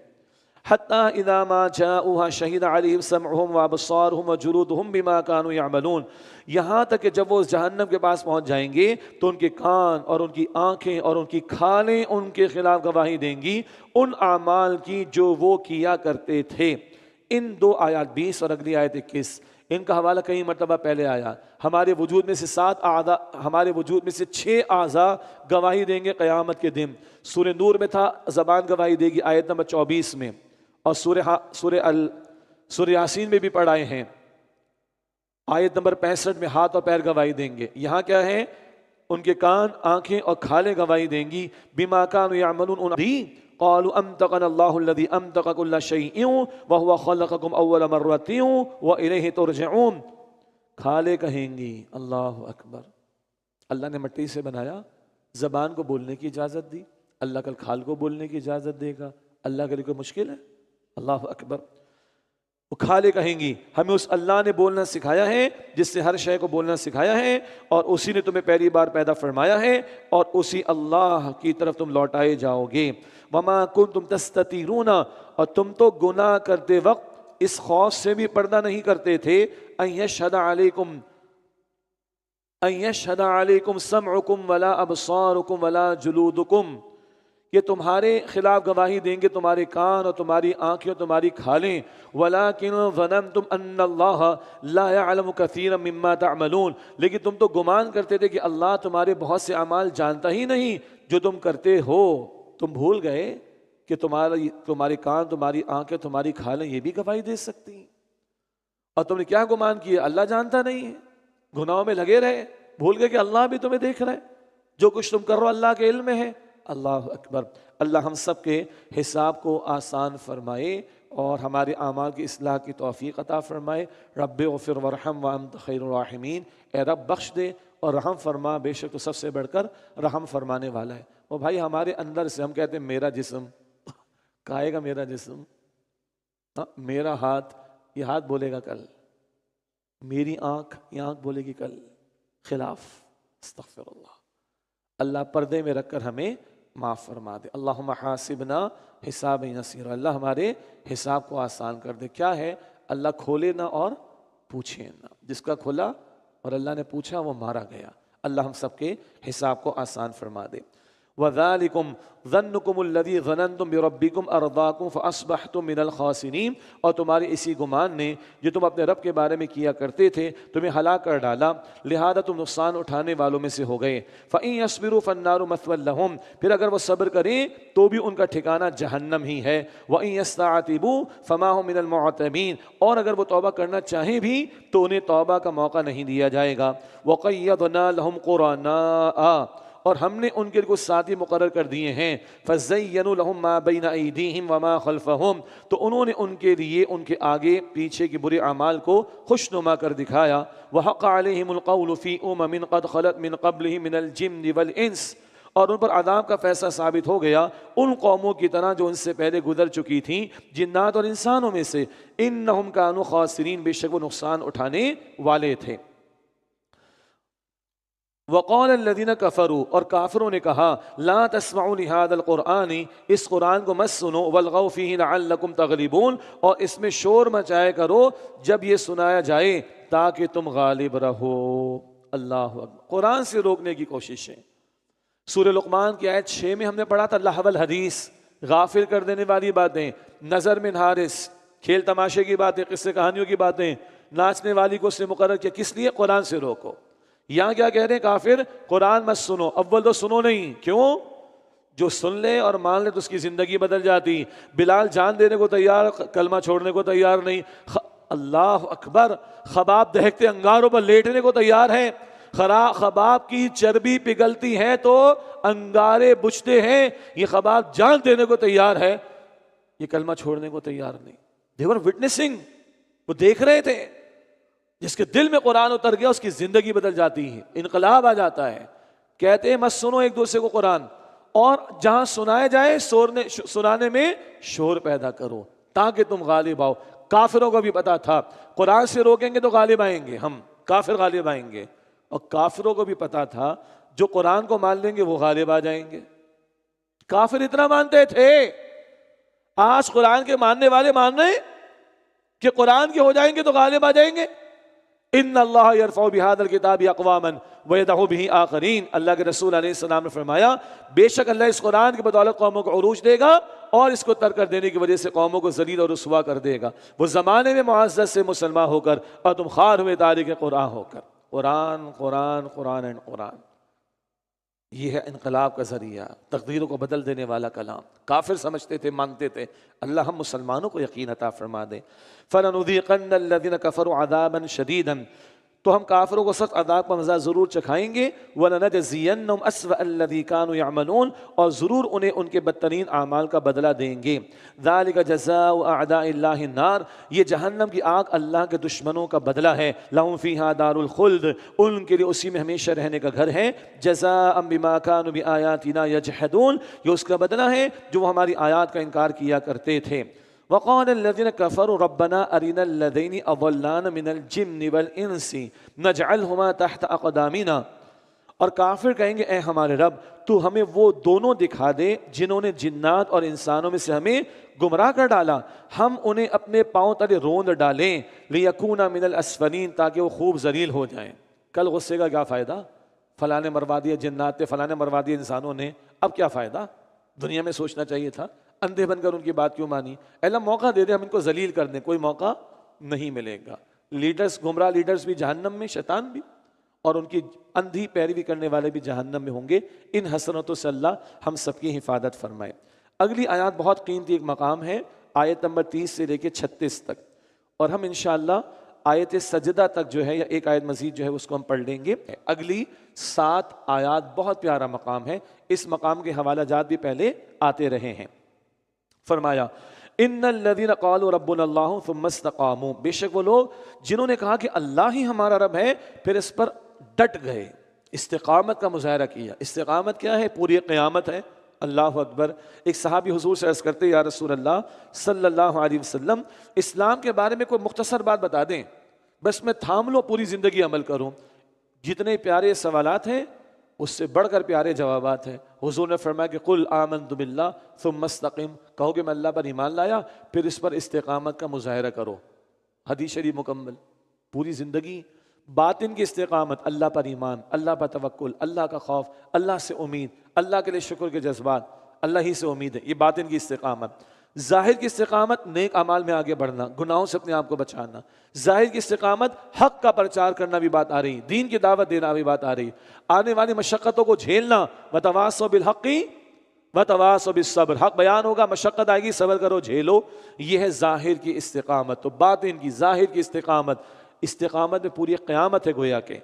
حتیٰ اذا ما جاؤوها شہد علیہم سمعہم وابصارہم وجلودہم بما كانوا يعملون، یہاں تک کہ جب وہ جہنم کے پاس پہنچ جائیں گے تو ان کے کان اور ان کی آنکھیں اور ان کی کھالیں ان کے خلاف گواہی دیں گی ان اعمال کی جو وہ کیا کرتے تھے. ان دو آیات 20 اور اگلی آیت 21، ان کا حوالہ کئی مرتبہ پہلے آیا. ہمارے وجود میں سے 7 اعضاء، ہمارے وجود میں سے 6 اعضاء گواہی دیں گے قیامت کے دن. سورہ نور میں تھا زبان گواہی دے گی، آیت نمبر 24 میں، اور سورہ یاسین میں بھی پڑھائے ہیں، آیت نمبر 65 میں ہاتھ اور پیر گواہی دیں گے. یہاں کیا ہے؟ ان کے کان، آنکھیں اور کھالیں گواہی دیں گی. بما كانوا يعملون قالوا انطقنا الله الذي انطق كل شيء وهو خلقكم اول مرة واليه ترجعون. کھالیں کہیں گی اللہ اکبر، اللہ نے مٹی سے بنایا، زبان کو بولنے کی اجازت دی، اللہ کل کھال کو بولنے کی اجازت دے گا. اللہ کے لیے کوئی مشکل ہے؟ اللہ اکبر. وہ کھالے کہیں گی ہمیں اس اللہ نے بولنا سکھایا ہے جس سے ہر شے کو بولنا سکھایا ہے، اور اسی نے تمہیں پہلی بار پیدا فرمایا ہے، اور اسی اللہ کی طرف تم لوٹائے جاؤ گے۔ وما کنتم تستترون، اور تم تو گناہ کرتے وقت اس خوف سے بھی پردہ نہیں کرتے تھے ان یشہد علیکم سمعکم ولا ابصارکم ولا جلودکم، یہ تمہارے خلاف گواہی دیں گے تمہارے کان اور تمہاری آنکھیں اور تمہاری کھالیں، وَلَٰكِنْ ظَنَنْتُمْ أَنَّ اللَّهَ لَا يَعْلَمُ كَثِيرًا مِمَّا تَعْمَلُونَ، لیکن تم تو گمان کرتے تھے کہ اللہ تمہارے بہت سے اعمال جانتا ہی نہیں جو تم کرتے ہو۔ تم بھول گئے کہ تمہارے کان، تمہاری آنکھیں، تمہاری کھالیں یہ بھی گواہی دے سکتی ہیں، اور تم نے کیا گمان کیا اللہ جانتا نہیں ہے، گناہوں میں لگے رہے، بھول گئے کہ اللہ بھی تمہیں دیکھ رہا ہے، جو کچھ تم کر رہو اللہ کے علم میں ہے۔ اللہ اکبر۔ اللہ ہم سب کے حساب کو آسان فرمائے اور ہمارے اعمال کی اصلاح کی توفیق عطا فرمائے۔ رب اغفر وارحم وانت خیر الراحمین، اے رب بخش دے اور رحم فرما، بے شک تو سب سے بڑھ کر رحم فرمانے والا ہے۔ وہ بھائی ہمارے اندر سے ہم کہتے ہیں میرا جسم، کہے گا میرا جسم، میرا ہاتھ، یہ ہاتھ بولے گا کل، میری آنکھ، یہ آنکھ بولے گی کل خلاف۔ استغفر اللہ۔ اللہ پردے میں رکھ کر ہمیں معاف فرما دے۔ اللہم حاسبنا حساب یسیر، اللہ ہمارے حساب کو آسان کر دے۔ کیا ہے؟ اللہ کھولے نہ اور پوچھے نہ، جس کا کھلا اور اللہ نے پوچھا وہ مارا گیا۔ اللہ ہم سب کے حساب کو آسان فرما دے۔ وَذَلِكُمْ ظَنُّكُمُ الَّذِي ظَنَنْتُمْ بِرَبِّكُمْ أَرْضَاكُمْ فَأَصْبَحْتُمْ مِنَ الْخَاسِرِينَ، اور تمہاری اسی گمان نے جو تم اپنے رب کے بارے میں کیا کرتے تھے تمہیں ہلاک کر ڈالا، لہذا تم نقصان اٹھانے والوں میں سے ہو گئے۔ فَإِن يَصْبِرُوا فَالنَّارُ مَثْوًى لَهُمْ، پھر اگر وہ صبر کریں تو بھی ان کا ٹھکانہ جہنم ہی ہے۔ وَإِن يَسْتَعْتِبُوا فَمَا هُمْ مِنَ الْمُعْتَبِينَ، اور اگر وہ توبہ کرنا چاہیں بھی تو انہیں توبہ کا موقع نہیں دیا جائے گا۔ وَقَيَّضْنَا لَهُمْ قُرَنَاءَ، اور ہم نے ان کے لیے کچھ ساتھی مقرر کر دیے ہیں۔ فَزَيَّنُوا لَهُم مَّا بَيْنَ أَيْدِيهِمْ وَمَا خَلْفَهُمْ، تو انہوں نے ان کے لیے ان کے آگے پیچھے کے برے اعمال کو خوشنما کر دکھایا۔ وَحَقَّ عَلَيْهِمُ الْقَوْلُ فِي أُمَمٍ قَدْ خَلَتْ مِن قَبْلِهِم مِّنَ الْجِنِّ وَالْإِنسِ، اور ان پر عذاب کا فیصلہ ثابت ہو گیا ان قوموں کی طرح جو ان سے پہلے گزر چکی تھیں، جنات اور انسانوں میں سے۔ إِنَّهُمْ كَانُوا خَاسِرِينَ، بے شک وہ نقصان اٹھانے والے تھے۔ وقال الذين كفروا، اور کافروں نے کہا، لا تسمعوا لهذا القرآن، اس قرآن کو مت سنو، والغوا فيه لعلكم تغلبون، اور اس میں شور مچایا کرو جب یہ سنایا جائے تاکہ تم غالب رہو۔ اللہ اکبر۔ قرآن سے روکنے کی کوششیں۔ سورہ لقمان کی آیت 6 میں ہم نے پڑھا تھا لہو الحدیث، غافل کر دینے والی باتیں، نظر من حارس، کھیل تماشے کی باتیں، قصے کہانیوں کی باتیں، ناچنے والی کو اس نے مقرر کیا، کس لیے؟ قرآن سے روکو۔ یہاں کیا کہہ رہے ہیں کافر؟ قرآن مت سنو، اول تو سنو نہیں، کیوں؟ جو سن لے اور مان لے تو اس کی زندگی بدل جاتی۔ بلال جان دینے کو تیار، کلمہ چھوڑنے کو تیار نہیں۔ اللہ اکبر۔ خباب دہکتے انگاروں پر لیٹنے کو تیار ہے۔ خباب کی چربی پگھلتی ہے تو انگارے بجھتے ہیں، یہ خباب جان دینے کو تیار ہے، یہ کلمہ چھوڑنے کو تیار نہیں۔ they were witnessing، وہ دیکھ رہے تھے۔ جس کے دل میں قرآن اتر گیا اس کی زندگی بدل جاتی ہے، انقلاب آ جاتا ہے۔ کہتے ہیں مت سنو ایک دوسرے کو قرآن، اور جہاں سنایا جائے سنانے میں شور پیدا کرو تاکہ تم غالب آؤ۔ کافروں کو بھی پتا تھا قرآن سے روکیں گے تو غالب آئیں گے، ہم کافر غالب آئیں گے، اور کافروں کو بھی پتا تھا جو قرآن کو مان لیں گے وہ غالب آ جائیں گے۔ کافر اتنا مانتے تھے، آج قرآن کے ماننے والے مان رہے کہ قرآن کے ہو جائیں گے تو غالب آ جائیں گے۔ ان اللہ یرفع بہذا الکتاب اقواما ویضع بہ آخرین، اللہ کے رسول علیہ السلام نے فرمایا بے شک اللہ اس قرآن کی بدولت قوموں کو عروج دے گا، اور اس کو ترک کر دینے کی وجہ سے قوموں کو ذلیل اور رسوا کر دے گا۔ وہ زمانے میں معزز سے مسلمان ہو کر اور تم خوار ہوئے تاریخ قرآن ہو کر۔ قرآن قرآن قرآن اینڈ قرآن، یہ ہے انقلاب کا ذریعہ، تقدیروں کو بدل دینے والا کلام۔ کافر سمجھتے تھے، مانتے تھے، اللہ ہم مسلمانوں کو یقین عطا فرما دے۔ فَلَنُذِيقَنَّ الَّذِينَ كَفَرُوا عَذَابًا شَدِيدًا، تو ہم کافروں کو سخت عذاب کا مزہ ضرور چکھائیں گے۔ وَلَنَجْزِيَنَّهُمْ أَسْوَأَ الَّذِي كَانُوا يَعْمَلُونَ، اور ضرور انہیں ان کے بدترین اعمال کا بدلہ دیں گے۔ ذَلِكَ جَزَاءُ أَعْدَاءِ اللَّهِ النَّارِ، یہ جہنم کی آگ اللہ کے دشمنوں کا بدلہ ہے۔ لَهُمْ فِيهَا دَارُ الْخُلْدِ، ان کے لیے اسی میں ہمیشہ رہنے کا گھر ہے۔ جَزَاءً بِمَا كَانُوا بِآيَاتِنَا يَجْحَدُونَ، یہ اس کا بدلہ ہے جو وہ ہماری آیات کا انکار کیا کرتے تھے۔ وقال الذين كفروا ربنا أرنا الذين أضلانا من الجن والإنس نجعلهما تحت أقدامنا، اور کافر کہیں گے اے ہمارے رب تو ہمیں وہ دونوں دکھا دے جنہوں نے جنات اور انسانوں میں سے ہمیں گمراہ کر ڈالا، ہم انہیں اپنے پاؤں تلے روند ڈالیں، لیکونا من الاسفلین، تاکہ وہ خوب ذلیل ہو جائیں۔ کل غصے کا کیا فائدہ؟ فلاں نے مروا دیا جنات نے، فلاں نے مروا دیا انسانوں نے، اب کیا فائدہ؟ دنیا میں سوچنا چاہیے تھا، اندھے بن کر ان کی بات کیوں مانی؟ اللہ موقع دے دے ہم ان کو ذلیل کر دیں، کوئی موقع نہیں ملے گا۔ لیڈرز، گمراہ لیڈرز بھی جہنم میں، شیطان بھی، اور ان کی اندھی پیروی کرنے والے بھی جہنم میں ہوں گے۔ ان حسنتوں سے اللہ ہم سب کی حفاظت فرمائے۔ اگلی آیات بہت قیمتی ایک مقام ہے، آیت نمبر 30 سے لے کے 36 تک، اور ہم انشاءاللہ آیت سجدہ تک جو ہے، یا ایک آیت مزید جو ہے اس کو ہم پڑھ لیں گے۔ اگلی 7 آیات بہت پیارا مقام ہے، اس مقام کے حوالہ جات بھی پہلے آتے رہے ہیں۔ فرمایا ان الذین قالوا ربنا اللہ ثم استقاموا، بے شک وہ لوگ جنہوں نے کہا کہ اللہ ہی ہمارا رب ہے، پھر اس پر ڈٹ گئے، استقامت کا مظاہرہ کیا۔ استقامت کیا ہے؟ پوری قیامت ہے۔ اللہ اکبر۔ ایک صحابی حضور سے عرض کرتے یا رسول اللہ صلی اللہ علیہ وسلم، اسلام کے بارے میں کوئی مختصر بات بتا دیں، بس میں تھام لو، پوری زندگی عمل کروں۔ جتنے پیارے سوالات ہیں اس سے بڑھ کر پیارے جوابات ہیں۔ حضور نے فرمایا کہ قل آمنت باللہ ثم استقم، کہو کہ میں اللہ پر ایمان لایا، پھر اس پر استقامت کا مظاہرہ کرو۔ حدیث شریف مکمل، پوری زندگی باطن کی استقامت، اللہ پر ایمان، اللہ پر توکل، اللہ کا خوف، اللہ سے امید، اللہ کے لیے شکر کے جذبات، اللہ ہی سے امید ہے، یہ باطن کی استقامت۔ ظاہر کی استقامت، نیک اعمال میں آگے بڑھنا، گناہوں سے اپنے آپ کو بچانا۔ ظاہر کی استقامت، حق کا پرچار کرنا بھی بات آ رہی، دین کی دعوت دینا بھی بات آ رہی، آنے والی مشقتوں کو جھیلنا، وتواصوا بالحق وتواصوا بالصبر، حق بیان ہوگا، مشقت آئے گی، صبر کرو، جھیلو، یہ ہے ظاہر کی استقامت۔ تو باطن کی، ظاہر کی استقامت، استقامت میں پوری قیامت ہے گویا کہ۔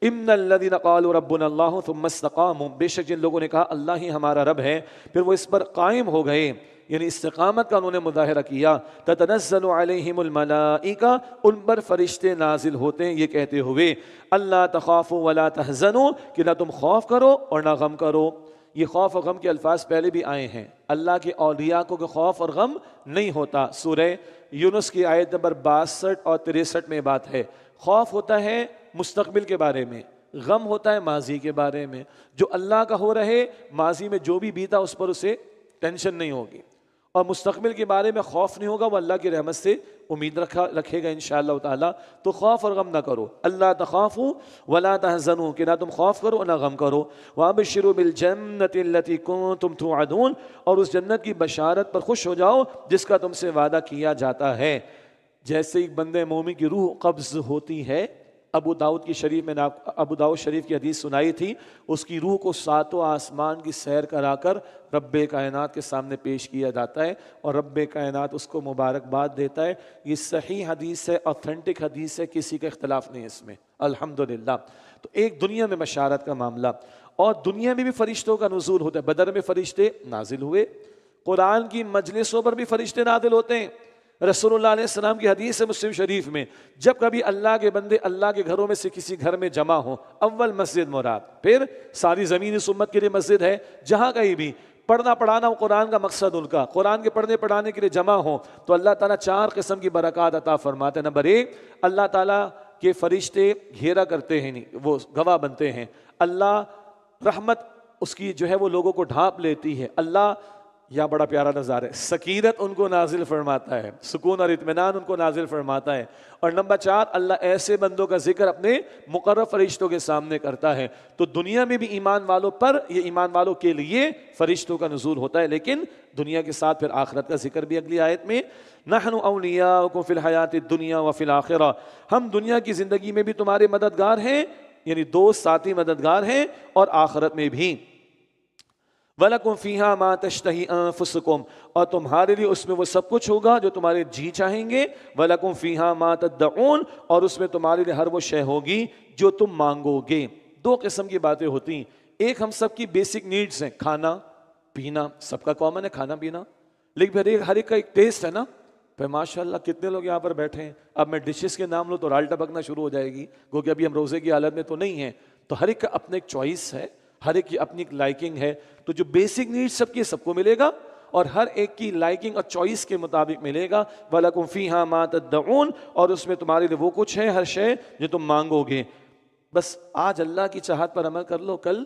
ان الذین قالوا ربنا اللہ ثم استقاموا، بے شک جن لوگوں نے کہا اللہ ہی ہمارا رب ہے، پھر وہ اس پر قائم ہو گئے، یعنی استقامت کا انہوں نے مظاہرہ کیا۔ تتنزل علیہم الملائکہ، ان پر فرشتے نازل ہوتے ہیں یہ کہتے ہوئے اللہ تخافوا ولا تحزنوا، کہ نہ تم خوف کرو اور نہ غم کرو۔ یہ خوف اور غم کے الفاظ پہلے بھی آئے ہیں، اللہ کے اولیاء کو خوف اور غم نہیں ہوتا۔ سورہ یونس کی آیت نمبر 62 اور 63 میں بات ہے، خوف ہوتا ہے مستقبل کے بارے میں، غم ہوتا ہے ماضی کے بارے میں۔ جو اللہ کا ہو رہے، ماضی میں جو بھی بیتا اس پر اسے ٹینشن نہیں ہوگی، اور مستقبل کے بارے میں خوف نہیں ہوگا، وہ اللہ کی رحمت سے امید رکھے گا انشاءاللہ تعالی۔ تو خوف اور غم نہ کرو، اللہ تخافوا ولا تحزنوا، کہ نہ تم خوف کرو نہ غم کرو۔ وابشروا بالجنۃ التي كنتم توعدون، اور اس جنت کی بشارت پر خوش ہو جاؤ جس کا تم سے وعدہ کیا جاتا ہے۔ جیسے ایک بندے مومن کی روح قبض ہوتی ہے، ابو داؤد کی شریف میں ابو داؤد شریف کی حدیث سنائی تھی، اس کی روح کو 7 آسمان کی سیر کرا کر رب کائنات کے سامنے پیش کیا جاتا ہے، اور رب کائنات اس کو مبارکباد دیتا ہے۔ یہ صحیح حدیث ہے، اوتھینٹک حدیث ہے، کسی کا اختلاف نہیں اس میں، الحمدللہ۔ تو ایک دنیا میں بشارت کا معاملہ، اور دنیا میں بھی فرشتوں کا نزول ہوتا ہے۔ بدر میں فرشتے نازل ہوئے، قرآن کی مجلسوں پر بھی فرشتے نازل ہوتے ہیں۔ رسول اللہ علیہ السلام کی حدیث ہے مسلم شریف میں، جب کبھی اللہ کے بندے اللہ کے گھروں میں سے کسی گھر میں جمع ہوں، اول مسجد مراد، پھر ساری زمین اس امت کے لیے مسجد ہے، جہاں کہیں بھی پڑھنا پڑھانا قرآن کا مقصد ان کا، قرآن کے پڑھنے پڑھانے کے لیے جمع ہوں، تو اللہ تعالیٰ 4 قسم کی برکات عطا فرماتے ہیں۔ نمبر 1، اللہ تعالیٰ کے فرشتے گھیرا کرتے ہیں، وہ گواہ بنتے ہیں، اللہ رحمت اس کی جو ہے وہ لوگوں کو ڈھانپ لیتی ہے، اللہ، یا بڑا پیارا نظارہ ہے، سکینت ان کو نازل فرماتا ہے، سکون اور اطمینان ان کو نازل فرماتا ہے۔ اور نمبر 4، اللہ ایسے بندوں کا ذکر اپنے مقرب فرشتوں کے سامنے کرتا ہے۔ تو دنیا میں بھی ایمان والوں پر، یہ ایمان والوں کے لیے فرشتوں کا نزول ہوتا ہے، لیکن دنیا کے ساتھ پھر آخرت کا ذکر بھی اگلی آیت میں، نحن اولیاؤکم فی الحیات الدنیا وفی الآخرہ، ہم دنیا کی زندگی میں بھی تمہارے مددگار ہیں، یعنی دوست ساتھی مددگار ہیں، اور آخرت میں بھی۔ وَلَكُمْ فِيهَا مَا تَشْتَهِي أَنفُسُكُمْ، اور تمہارے لیے اس میں وہ سب کچھ ہوگا جو تمہارے جی چاہیں گے۔ وَلَكُمْ فِيهَا مَا تَدَّعُونَ، اور اس میں تمہارے لیے ہر وہ شے ہوگی جو تم مانگو گے۔ 2 قسم کی باتیں ہوتی ہیں، ایک ہم سب کی بیسک نیڈز ہیں، کھانا پینا، سب کا کامن ہے کھانا پینا، لیکن پھر ہر ایک کا ایک ٹیسٹ ہے نا۔ پھر ماشاءاللہ کتنے لوگ یہاں پر بیٹھے ہیں، اب میں ڈشز کے نام لوں تو رال ٹپکنا شروع ہو جائے گی، کیونکہ ابھی ہم روزے کی حالت میں تو نہیں ہیں، تو ہر ایک کا اپنا ایک چوائس ہے، ہر ایک کی اپنی ایک لائکنگ ہے۔ تو جو بیسک نیڈ سب کی سب کو ملے گا، اور ہر ایک کی لائکنگ اور چوائس کے مطابق ملے گا. وَلَكُمْ فِيهَا مَا تَدَّعُونَ, اور اس میں تمہارے لیے وہ کچھ ہے, ہر شے جو تم مانگو گے. بس آج اللہ کی چاہت پر عمل کر لو, کل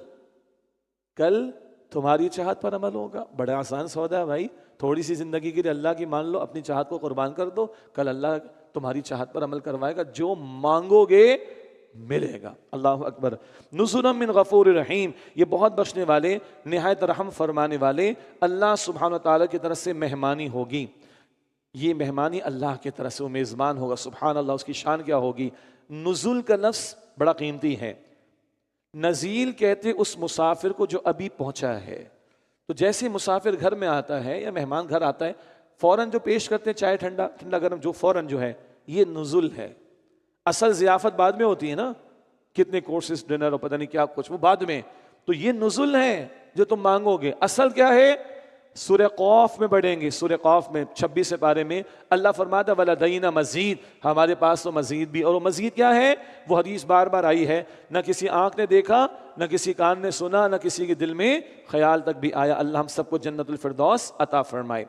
تمہاری چاہت پر عمل ہوگا. بڑا آسان سودا ہے بھائی, تھوڑی سی زندگی کے لیے اللہ کی مان لو, اپنی چاہت کو قربان کر دو, کل اللہ تمہاری چاہت پر عمل کروائے گا, جو مانگو گے ملے گا. اللہ اکبر. نزلا من غفور رحیم, یہ بہت بخشنے والے, نہایت رحم فرمانے والے اللہ سبحانہ و تعالیٰ کی طرف سے مہمانی ہوگی. یہ مہمانی اللہ کی طرف سے, وہ میزبان ہوگا. سبحان اللہ, اس کی شان کیا ہوگی. نزول کا لفظ بڑا قیمتی ہے. نزیل کہتے اس مسافر کو جو ابھی پہنچا ہے. تو جیسے مسافر گھر میں آتا ہے یا مہمان گھر آتا ہے, فوراً جو پیش کرتے ہیں چائے ٹھنڈا ٹھنڈا گرم, جو فوراً جو ہے, یہ نزول ہے. اصل ضیافت بعد میں ہوتی ہے نا, کتنے کورسز, ڈنر اور پتہ نہیں کیا کچھ, وہ بعد میں. تو یہ نزول ہے جو تم مانگو گے. اصل کیا ہے؟ سورہ قاف میں پڑھیں گے, سورہ قاف میں 26 پارے میں اللہ فرماتا ہے وَلَدَيْنَا مزید, ہمارے پاس تو مزید بھی. اور وہ مزید کیا ہے؟ وہ حدیث بار بار آئی ہے, نہ کسی آنکھ نے دیکھا, نہ کسی کان نے سنا, نہ کسی کے دل میں خیال تک بھی آیا. اللہ ہم سب کو جنت الفردوس عطا فرمائے.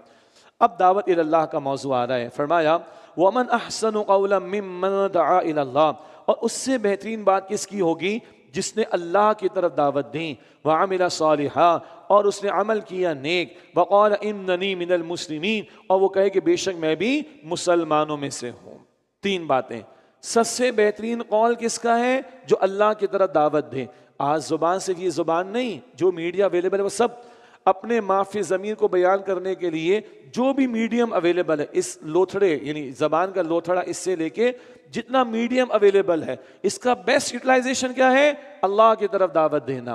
اب دعوت الی اللہ کا موضوع آ رہا ہے. فرمایا وَمَنْ أَحْسَنُ قَوْلًا مِّمَّنْ دَعَا إِلَى اللَّهِ, اور اس سے بہترین بات کس کی ہوگی؟ جس نے اللہ کی طرف دعوت دی. وَعَمِلَ صَالِحًا, اور اس نے عمل کیا نیک. وَقَالَ إِنَّنِي مِنَ الْمُسْلِمِينَ, اور وہ کہے کہ بے شک میں بھی مسلمانوں میں سے ہوں. تین باتیں. سب سے بہترین قول کس کا ہے؟ جو اللہ کی طرف دعوت دے. آج زبان سے یہ زبان نہیں, جو میڈیا اویلیبل ہے وہ سب اپنے معافی ضمیر کو بیان کرنے کے لیے جو بھی میڈیم اویلیبل ہے, اس لوتھڑے یعنی زبان کا لوتھڑا اس سے لے کے جتنا میڈیم اویلیبل ہے, اس کا بیسٹ یوٹیلائزیشن کیا ہے؟ اللہ کی طرف دعوت دینا.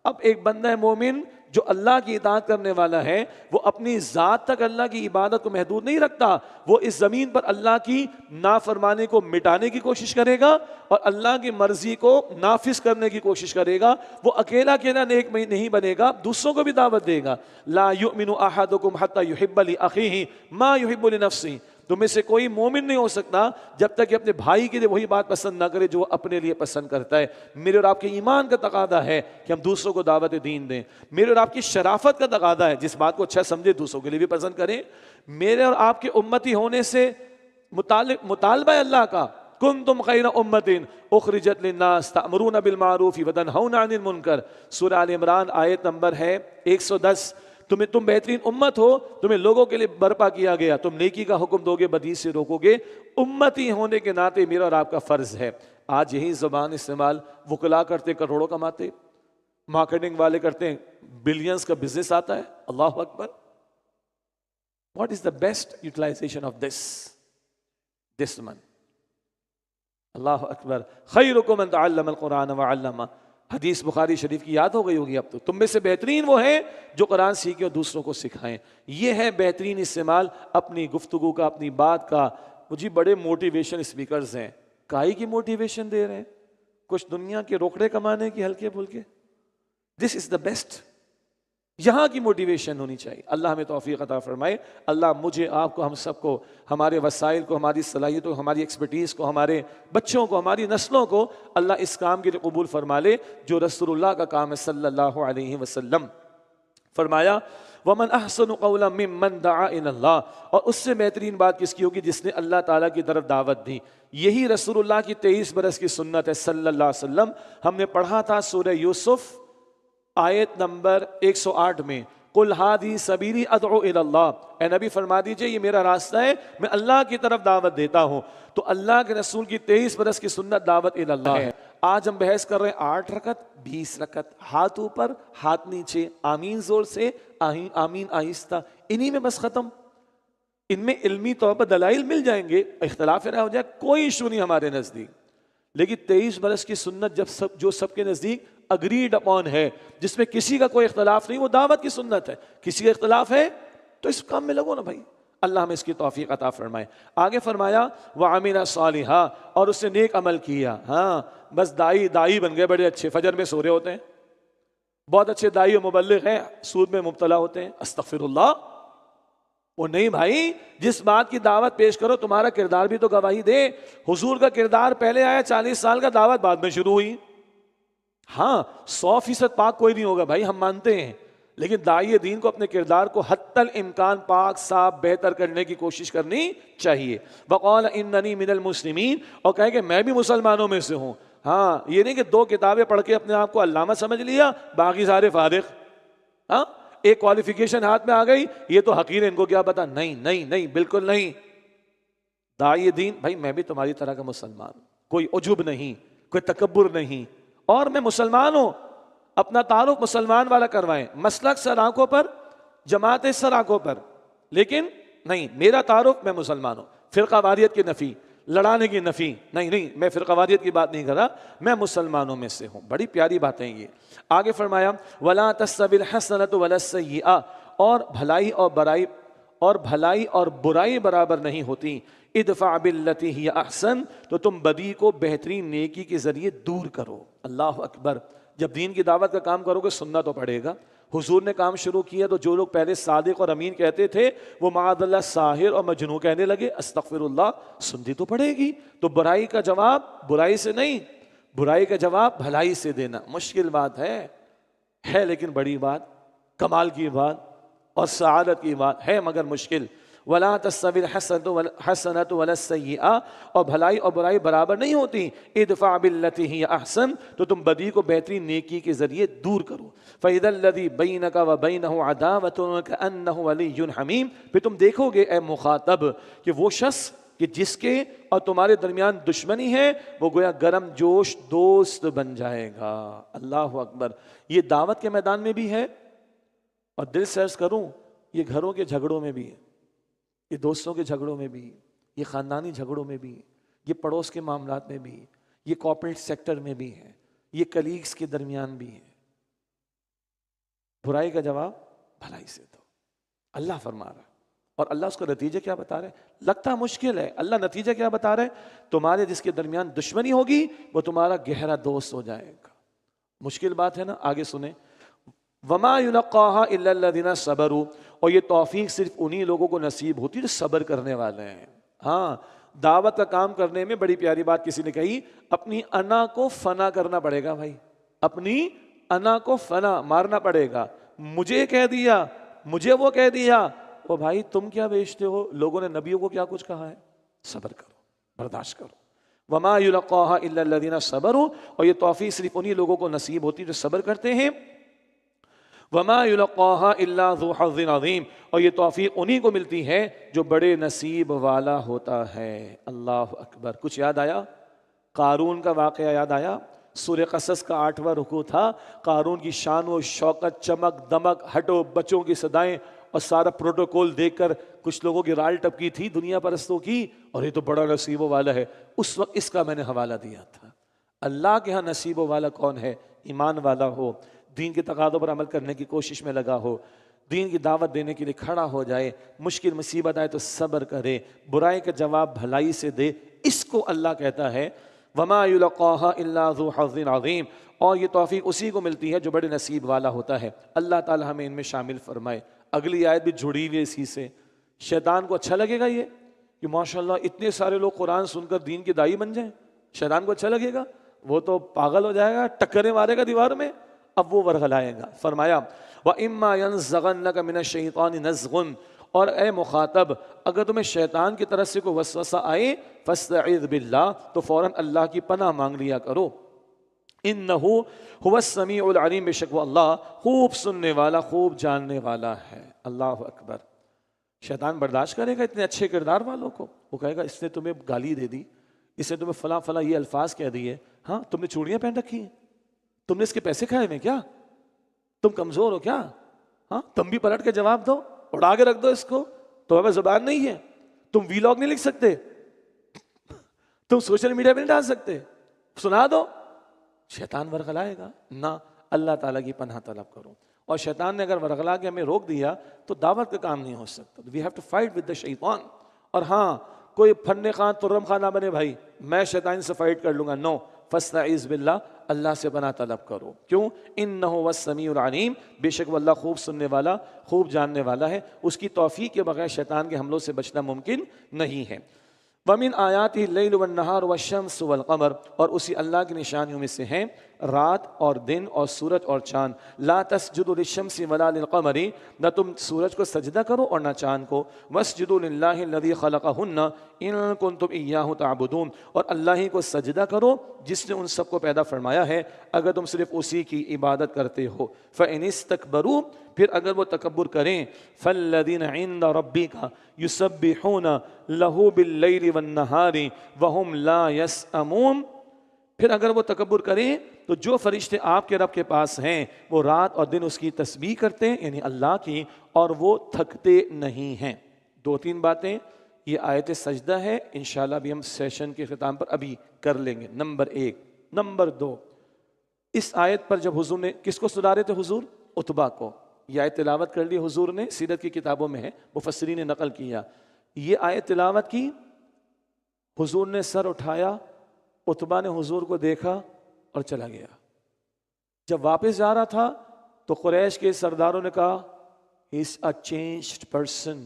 اب ایک بندہ مومن جو اللہ کی اطاعت کرنے والا ہے, وہ اپنی ذات تک اللہ کی عبادت کو محدود نہیں رکھتا, وہ اس زمین پر اللہ کی نافرمانی کو مٹانے کی کوشش کرے گا اور اللہ کی مرضی کو نافذ کرنے کی کوشش کرے گا. وہ اکیلا نیک نہیں بنے گا, دوسروں کو بھی دعوت دے گا. لا یؤمن احدکم حتی یحب لاخیہ ما یحب لنفسہ, تم میں سے کوئی مومن نہیں ہو سکتا جب تک کہ اپنے بھائی کے لیے وہی بات پسند نہ کرے جو وہ اپنے لیے پسند کرتا ہے. میرے اور آپ کے ایمان کا تقاضا ہے کہ ہم دوسروں کو دعوت دین دیں. میرے اور آپ کی شرافت کا تقاضا ہے, جس بات کو اچھا سمجھے دوسروں کے لیے بھی پسند کریں. میرے اور آپ کے امتی ہونے سے مطالبہ ہے اللہ کا, کنتم خیر امۃ اخرجت للناس تأمرون بالمعروف وتنہون عن المنکر. سورہ آل عمران آیت نمبر ہے 110. تم بہترین امت ہو, تمہیں لوگوں کے لیے برپا کیا گیا, تم نیکی کا حکم دو گے, بدی سے روکو گے. امتی ہونے کے ناطے میرا اور آپ کا فرض ہے. آج یہی زبان استعمال وکلا کرتے کروڑوں کماتے, مارکیٹنگ والے کرتے ہیں بلینز کا بزنس آتا ہے. اللہ اکبر. What is the best utilization of this man? اللہ اکبر. خیرکم من تعلم القرآن وعلمہ. حدیث بخاری شریف کی یاد ہو گئی ہوگی اب تو. تم میں سے بہترین وہ ہیں جو قرآن سیکھیں اور دوسروں کو سکھائیں. یہ ہے بہترین استعمال اپنی گفتگو کا, اپنی بات کا. مجھے بڑے موٹیویشن اسپیکرز ہیں, کائی کی موٹیویشن دے رہے ہیں, کچھ دنیا کے روکڑے کمانے کی ہلکے پھلکے. دس از دا بیسٹ. یہاں کی موٹیویشن ہونی چاہیے. اللہ ہمیں توفیق عطا فرمائے. اللہ مجھے, آپ کو, ہم سب کو, ہمارے وسائل کو, ہماری صلاحیتوں, ہماری ایکسپرٹیز کو, ہمارے بچوں کو, ہماری نسلوں کو اللہ اس کام کے لیے قبول فرما لے جو رسول اللہ کا کام ہے صلی اللہ علیہ وسلم. فرمایا وَمَنْ أَحْسَنُ قَوْلًا مِّمَّنْ دَعَا إِلَى اللَّهِ, اور اس سے بہترین بات کس کی ہوگی؟ جس نے اللہ تعالیٰ کی طرف دعوت دی. یہی رسول اللہ کی 23 برس کی سنت ہے صلی اللہ علیہ وسلم. ہم نے پڑھا تھا سورہ یوسف آیت نمبر 108 میں, قُلْ هَٰذِهِ سَبِيلِي أَدْعُو إِلَى اللَّهِ, اے نبی فرما دیجئے یہ میرا راستہ ہے, میں اللہ کی طرف دعوت دیتا ہوں. تو اللہ کے رسول کی 23 برس کی سنت دعوت الی اللہ ہے. آج ہم بحث کر رہے ہیں 8 رکعت 20 رکعت, ہاتھ اوپر ہاتھ نیچے, آمین زور سے, آمین آہستہ, انہی میں بس ختم. ان میں علمی طور پر دلائل مل جائیں گے, اختلاف رائے ہو جائے, کوئی ایشو نہیں ہمارے نزدیک. لیکن 23 برس کی سنت جو سب کے نزدیک اگریڈ اپون ہے, جس میں کسی کا کوئی اختلاف نہیں, وہ دعوت کی سنت ہے. کسی کا اختلاف ہے تو اس کام میں لگو نا بھائی. اللہ ہمیں اس کی توفیق عطا فرمائے. آگے فرمایا وَعَمِلَ صَالِحًا, اور اس نے نیک عمل کیا. ہاں بس دائی بن گئے بڑے اچھے, فجر میں سو رہے ہوتے ہیں, بہت اچھے دائی و مبلغ ہیں, سود میں مبتلا ہوتے ہیں, استغفر اللہ. وہ نہیں بھائی, جس بات کی دعوت پیش کرو تمہارا کردار بھی تو گواہی دے. حضور کا کردار پہلے آیا, 40 سال کا, دعوت بعد میں شروع ہوئی. ہاں 100% پاک کوئی نہیں ہوگا بھائی, ہم مانتے ہیں, لیکن داعی دین کو اپنے کردار کو حتی الامکان پاک صاف بہتر کرنے کی کوشش کرنی چاہیے. وقال اننی من المسلمین، اور کہے کہ میں بھی مسلمانوں میں سے ہوں. ہاں یہ نہیں کہ 2 کتابیں پڑھ کے اپنے آپ کو علامہ سمجھ لیا، باقی سارے فارغ. ہاں ایک کوالیفیکیشن ہاتھ میں آ گئی، یہ تو حقیر ہے، ان کو کیا پتا. نہیں نہیں نہیں، بالکل نہیں. داعی دین، بھائی میں بھی تمہاری طرح کا مسلمان، کوئی عجب نہیں، کوئی تکبر نہیں، اور میں مسلمان ہوں. اپنا تعارف مسلمان والا کروائیں، مسلک سر آنکھوں پر، جماعت سر آنکھوں پر، لیکن نہیں، میرا تعارف میں مسلمان ہوں. فرقہ واریت کی نفی، لڑانے کی نفی، نہیں نہیں، میں فرقہ واریت کی بات نہیں کر رہا، میں مسلمانوں میں سے ہوں. بڑی پیاری باتیں یہ. آگے فرمایا وَلَا تَسْتَوِي الْحَسَنَةُ وَلَا السَّيِّئَةُ، اور بھلائی اور برائی برابر نہیں ہوتی. ادفع باللتی ہی احسن، تو تم بدی کو بہترین نیکی کے ذریعے دور کرو. اللہ اکبر. جب دین کی دعوت کا کام کرو گے سننا تو پڑے گا. حضور نے کام شروع کیا تو جو لوگ پہلے صادق اور امین کہتے تھے وہ معاذ اللہ ساحر اور مجنون کہنے لگے. استغفر اللہ، سننی تو پڑے گی. تو برائی کا جواب برائی سے نہیں، برائی کا جواب بھلائی سے دینا. مشکل بات ہے لیکن بڑی بات، کمال کی بات اور سعادت کی بات ہے، مگر مشکل. وَلَا تَسْتَوِي الْحَسَنَةُ وَلَا السَّيِّئَةُ، اور بھلائی اور برائی برابر نہیں ہوتی. ادفع باللتی ہی احسن، تو تم بدی کو بہترین نیکی کے ذریعے دور کرو. فَإِذَا الَّذِي بَيْنَكَ وَبَيْنَهُ عَدَاوَةٌ كَأَنَّهُ وَلِيٌّ حَمِيمٌ، پھر تم دیکھو گے اے مخاطب کہ وہ شخص کہ جس کے اور تمہارے درمیان دشمنی ہے وہ گویا گرم جوش دوست بن جائے گا. اللہ اکبر. یہ دعوت کے میدان میں بھی ہے، اور دل سے عرض کروں یہ گھروں کے جھگڑوں میں بھی ہے، یہ دوستوں کے جھگڑوں میں بھی، یہ خاندانی جھگڑوں میں بھی، یہ پڑوس کے معاملات میں بھی، یہ کارپوریٹ سیکٹر میں بھی ہے، یہ کلیگز کے درمیان بھی ہے. برائی کا جواب بھلائی سے دو، اللہ فرما رہا ہے. اور اللہ اس کا نتیجہ کیا بتا رہے ہیں؟ لگتا مشکل ہے، اللہ نتیجہ کیا بتا رہے ہیں؟ تمہارے جس کے درمیان دشمنی ہوگی وہ تمہارا گہرا دوست ہو جائے گا. مشکل بات ہے نا. آگے سنیں وَمَا يُلَقَّاهَا إِلَّا الَّذِينَ صَبَرُوا، اور یہ توفیق صرف انہی لوگوں کو نصیب ہوتی ہے جو صبر کرنے والے ہیں. ہاں دعوت کا کام کرنے میں بڑی پیاری بات کسی نے کہی، اپنی انا کو فنا کرنا پڑے گا. بھائی اپنی انا کو فنا مارنا پڑے گا. مجھے کہہ دیا، مجھے وہ کہہ دیا، او بھائی تم کیا بیچتے ہو؟ لوگوں نے نبیوں کو کیا کچھ کہا ہے؟ صبر کرو، برداشت کرو. وَمَا يُلَقَّاهَا إِلَّا الَّذِينَ صَبَرُوا، اور یہ توفیق صرف انہی لوگوں کو نصیب ہوتی جو صبر کرتے ہیں. وَمَا يُلَقَّاهَا إِلَّا ذُو حَظٍّ عَظِيمٍ، اور یہ توفیق انہی کو ملتی ہے جو بڑے نصیب والا ہوتا ہے. اللہ اکبر. کچھ یاد آیا؟ قارون کا واقعہ یاد آیا؟ سورہ قصص کا 8واں رکوع تھا. قارون کی شان و شوکت، چمک دمک، ہٹو بچوں کی صدائیں اور سارا پروٹوکول دیکھ کر کچھ لوگوں کی رال ٹپکی تھی دنیا پرستوں کی، اور یہ تو بڑا نصیب والا ہے. اس وقت اس کا میں نے حوالہ دیا تھا. اللہ کے ہاں نصیب والا کون ہے؟ ایمان والا ہو، دین کے تقاضوں پر عمل کرنے کی کوشش میں لگا ہو، دین کی دعوت دینے کے لیے کھڑا ہو جائے، مشکل مصیبت آئے تو صبر کرے، برائی کا جواب بھلائی سے دے. اس کو اللہ کہتا ہے وَمَا يُلَقَّاهَا إِلَّا ذُو حَظٍّ عَظِيمٍ، اور یہ توفیق اسی کو ملتی ہے جو بڑے نصیب والا ہوتا ہے. اللہ تعالی ہمیں ان میں شامل فرمائے. اگلی آیت بھی جڑی ہوئی اسی سے. شیطان کو اچھا لگے گا یہ کہ ماشاءاللہ اتنے سارے لوگ قرآن سن کر دین کے داعی بن جائیں؟ شیطان کو اچھا لگے گا؟ وہ تو پاگل ہو جائے گا، ٹکریں مارے گا دیوار میں. اب وہ ورغلائے گا. فرمایا وَإِمَّا يَنزَغَنَّكَ مِنَ الشَّيْطَانِ نَزْغٌ، اور اے مخاطب اگر تمہیں شیطان کی طرف سے کوئی وسوسہ آئے فَاسْتَعِذْ بِاللَّهِ، تو فوراً اللہ کی پناہ مانگ لیا کرو. إِنَّهُ هُوَ السَّمِيعُ الْعَلِيمُ، بے شک وہ اللہ خوب سننے والا خوب جاننے والا ہے. اللہ اکبر. شیطان برداشت کرے گا اتنے اچھے کردار والوں کو؟ وہ کہے گا اس نے تمہیں گالی دے دی، اس نے تمہیں فلاں فلاں یہ الفاظ کہہ دیے، ہاں تم نے چوڑیاں پہن رکھی ہیں، تم نے اس کے پیسے کھائے ہوئے کیا؟ تم کمزور ہو کیا؟ ہاں تم بھی پلٹ کے جواب دو، اڑا کے رکھ دو اس کو. تمہیں زبان نہیں ہے، تم ویلاگ نہیں لکھ سکتے، تم سوشل میڈیا پہ نہیں ڈال سکتے، سنا دو. شیطان ورغلائے گا نہ. اللہ تعالیٰ کی پناہ طلب کرو. اور شیطان نے اگر ورغلا کے ہمیں روک دیا تو دعوت کا کام نہیں ہو سکتا. We have to fight with the شیطان. اور ہاں کوئی فن خان ترم خان نہ بنے بھائی میں شیطان سے فائٹ کر لوں گا. نو، فاستعذ باللہ، اللہ سے پناہ طلب کرو. کیوں؟ انہ هو السمیع العلیم، بے شک وہ اللہ خوب سننے والا خوب جاننے والا ہے. اس کی توفیق کے بغیر شیطان کے حملوں سے بچنا ممکن نہیں ہے. وَمِنْ آیَاتِهِ اللَّيْلُ وَالنَّهَارُ وَالشَّمْسُ وَالْقَمَرُ، اور اسی اللہ کی نشانیوں میں سے ہیں رات اور دن اور سورج اور چاند. لا تسجدوا للشمس ولا للقمر, نہ تم سورج کو سجدہ کرو اور نہ چاند کو. واسجدوا للہ الذی خلقہن ان کنتم ایاہ تعبدون, اور اللہ ہی کو سجدہ کرو جس نے ان سب کو پیدا فرمایا ہے اگر تم صرف اسی کی عبادت کرتے ہو. فإن استکبروا, پھر اگر وہ تکبر کریں, فالذین عند ربک یسبحون لہ باللیل والنہار وہم لا یسأمون, پھر اگر وہ تکبر کریں تو جو فرشتے آپ کے رب کے پاس ہیں وہ رات اور دن اس کی تسبیح کرتے ہیں, یعنی اللہ کی, اور وہ تھکتے نہیں ہیں. 2-3 باتیں, یہ آیت سجدہ ہے, انشاءاللہ بھی ہم سیشن کے ختام پر ابھی کر لیں گے. نمبر 1. نمبر 2, اس آیت پر جب حضور نے کس کو سنا رہے تھے؟ حضور عتبہ کو. یہ آیت تلاوت کر لی حضور نے, سیرت کی کتابوں میں ہے, مفسرین نے نقل کیا. یہ آیت تلاوت کی, حضور نے سر اٹھایا, عتبہ نے حضور کو دیکھا اور چلا گیا. جب واپس جا رہا تھا تو قریش کے سرداروں نے کہا he is a changed person.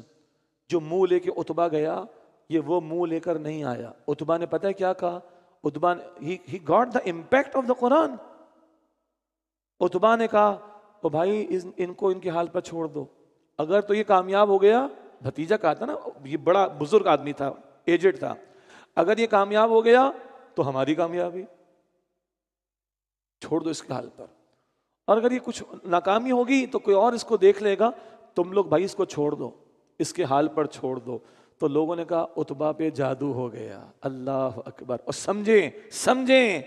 جو منہ لے کے عتبہ گیا یہ وہ منہ لے کر نہیں آیا. عتبہ نے پتہ ہے کیا کہا؟ عتبہ he got the impact of the Quran. عتبہ نے کہا او بھائی ان کو ان کے حال پر چھوڑ دو, اگر تو یہ کامیاب ہو گیا, بھتیجا کہا تھا نا, یہ بڑا بزرگ آدمی تھا, ایجڈ تھا, اگر یہ کامیاب ہو گیا تو ہماری کامیابی, چھوڑ دو اس کے حال پر, اور اگر یہ کچھ ناکامی ہوگی تو کوئی اور اس کو دیکھ لے گا, تم لوگ بھائی اس کو چھوڑ دو, اس کے حال پر چھوڑ دو. تو لوگوں نے کہا عتبہ پہ جادو ہو گیا. اللہ اکبر. اور سمجھیں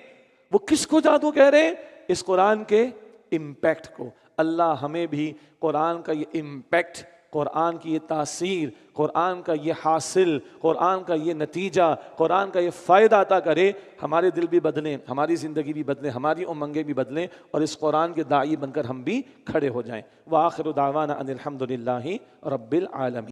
وہ کس کو جادو کہہ رہے ہیں؟ اس قرآن کے امپیکٹ کو. اللہ ہمیں بھی قرآن کا یہ امپیکٹ, قرآن کی یہ تاثیر, قرآن کا یہ حاصل, قرآن کا یہ نتیجہ, قرآن کا یہ فائدہ عطا کرے. ہمارے دل بھی بدلیں, ہماری زندگی بھی بدلیں, ہماری امنگیں بھی بدلیں, اور اس قرآن کے داعی بن کر ہم بھی کھڑے ہو جائیں. وآخر دعوانا ان الحمد للہ رب العالمین.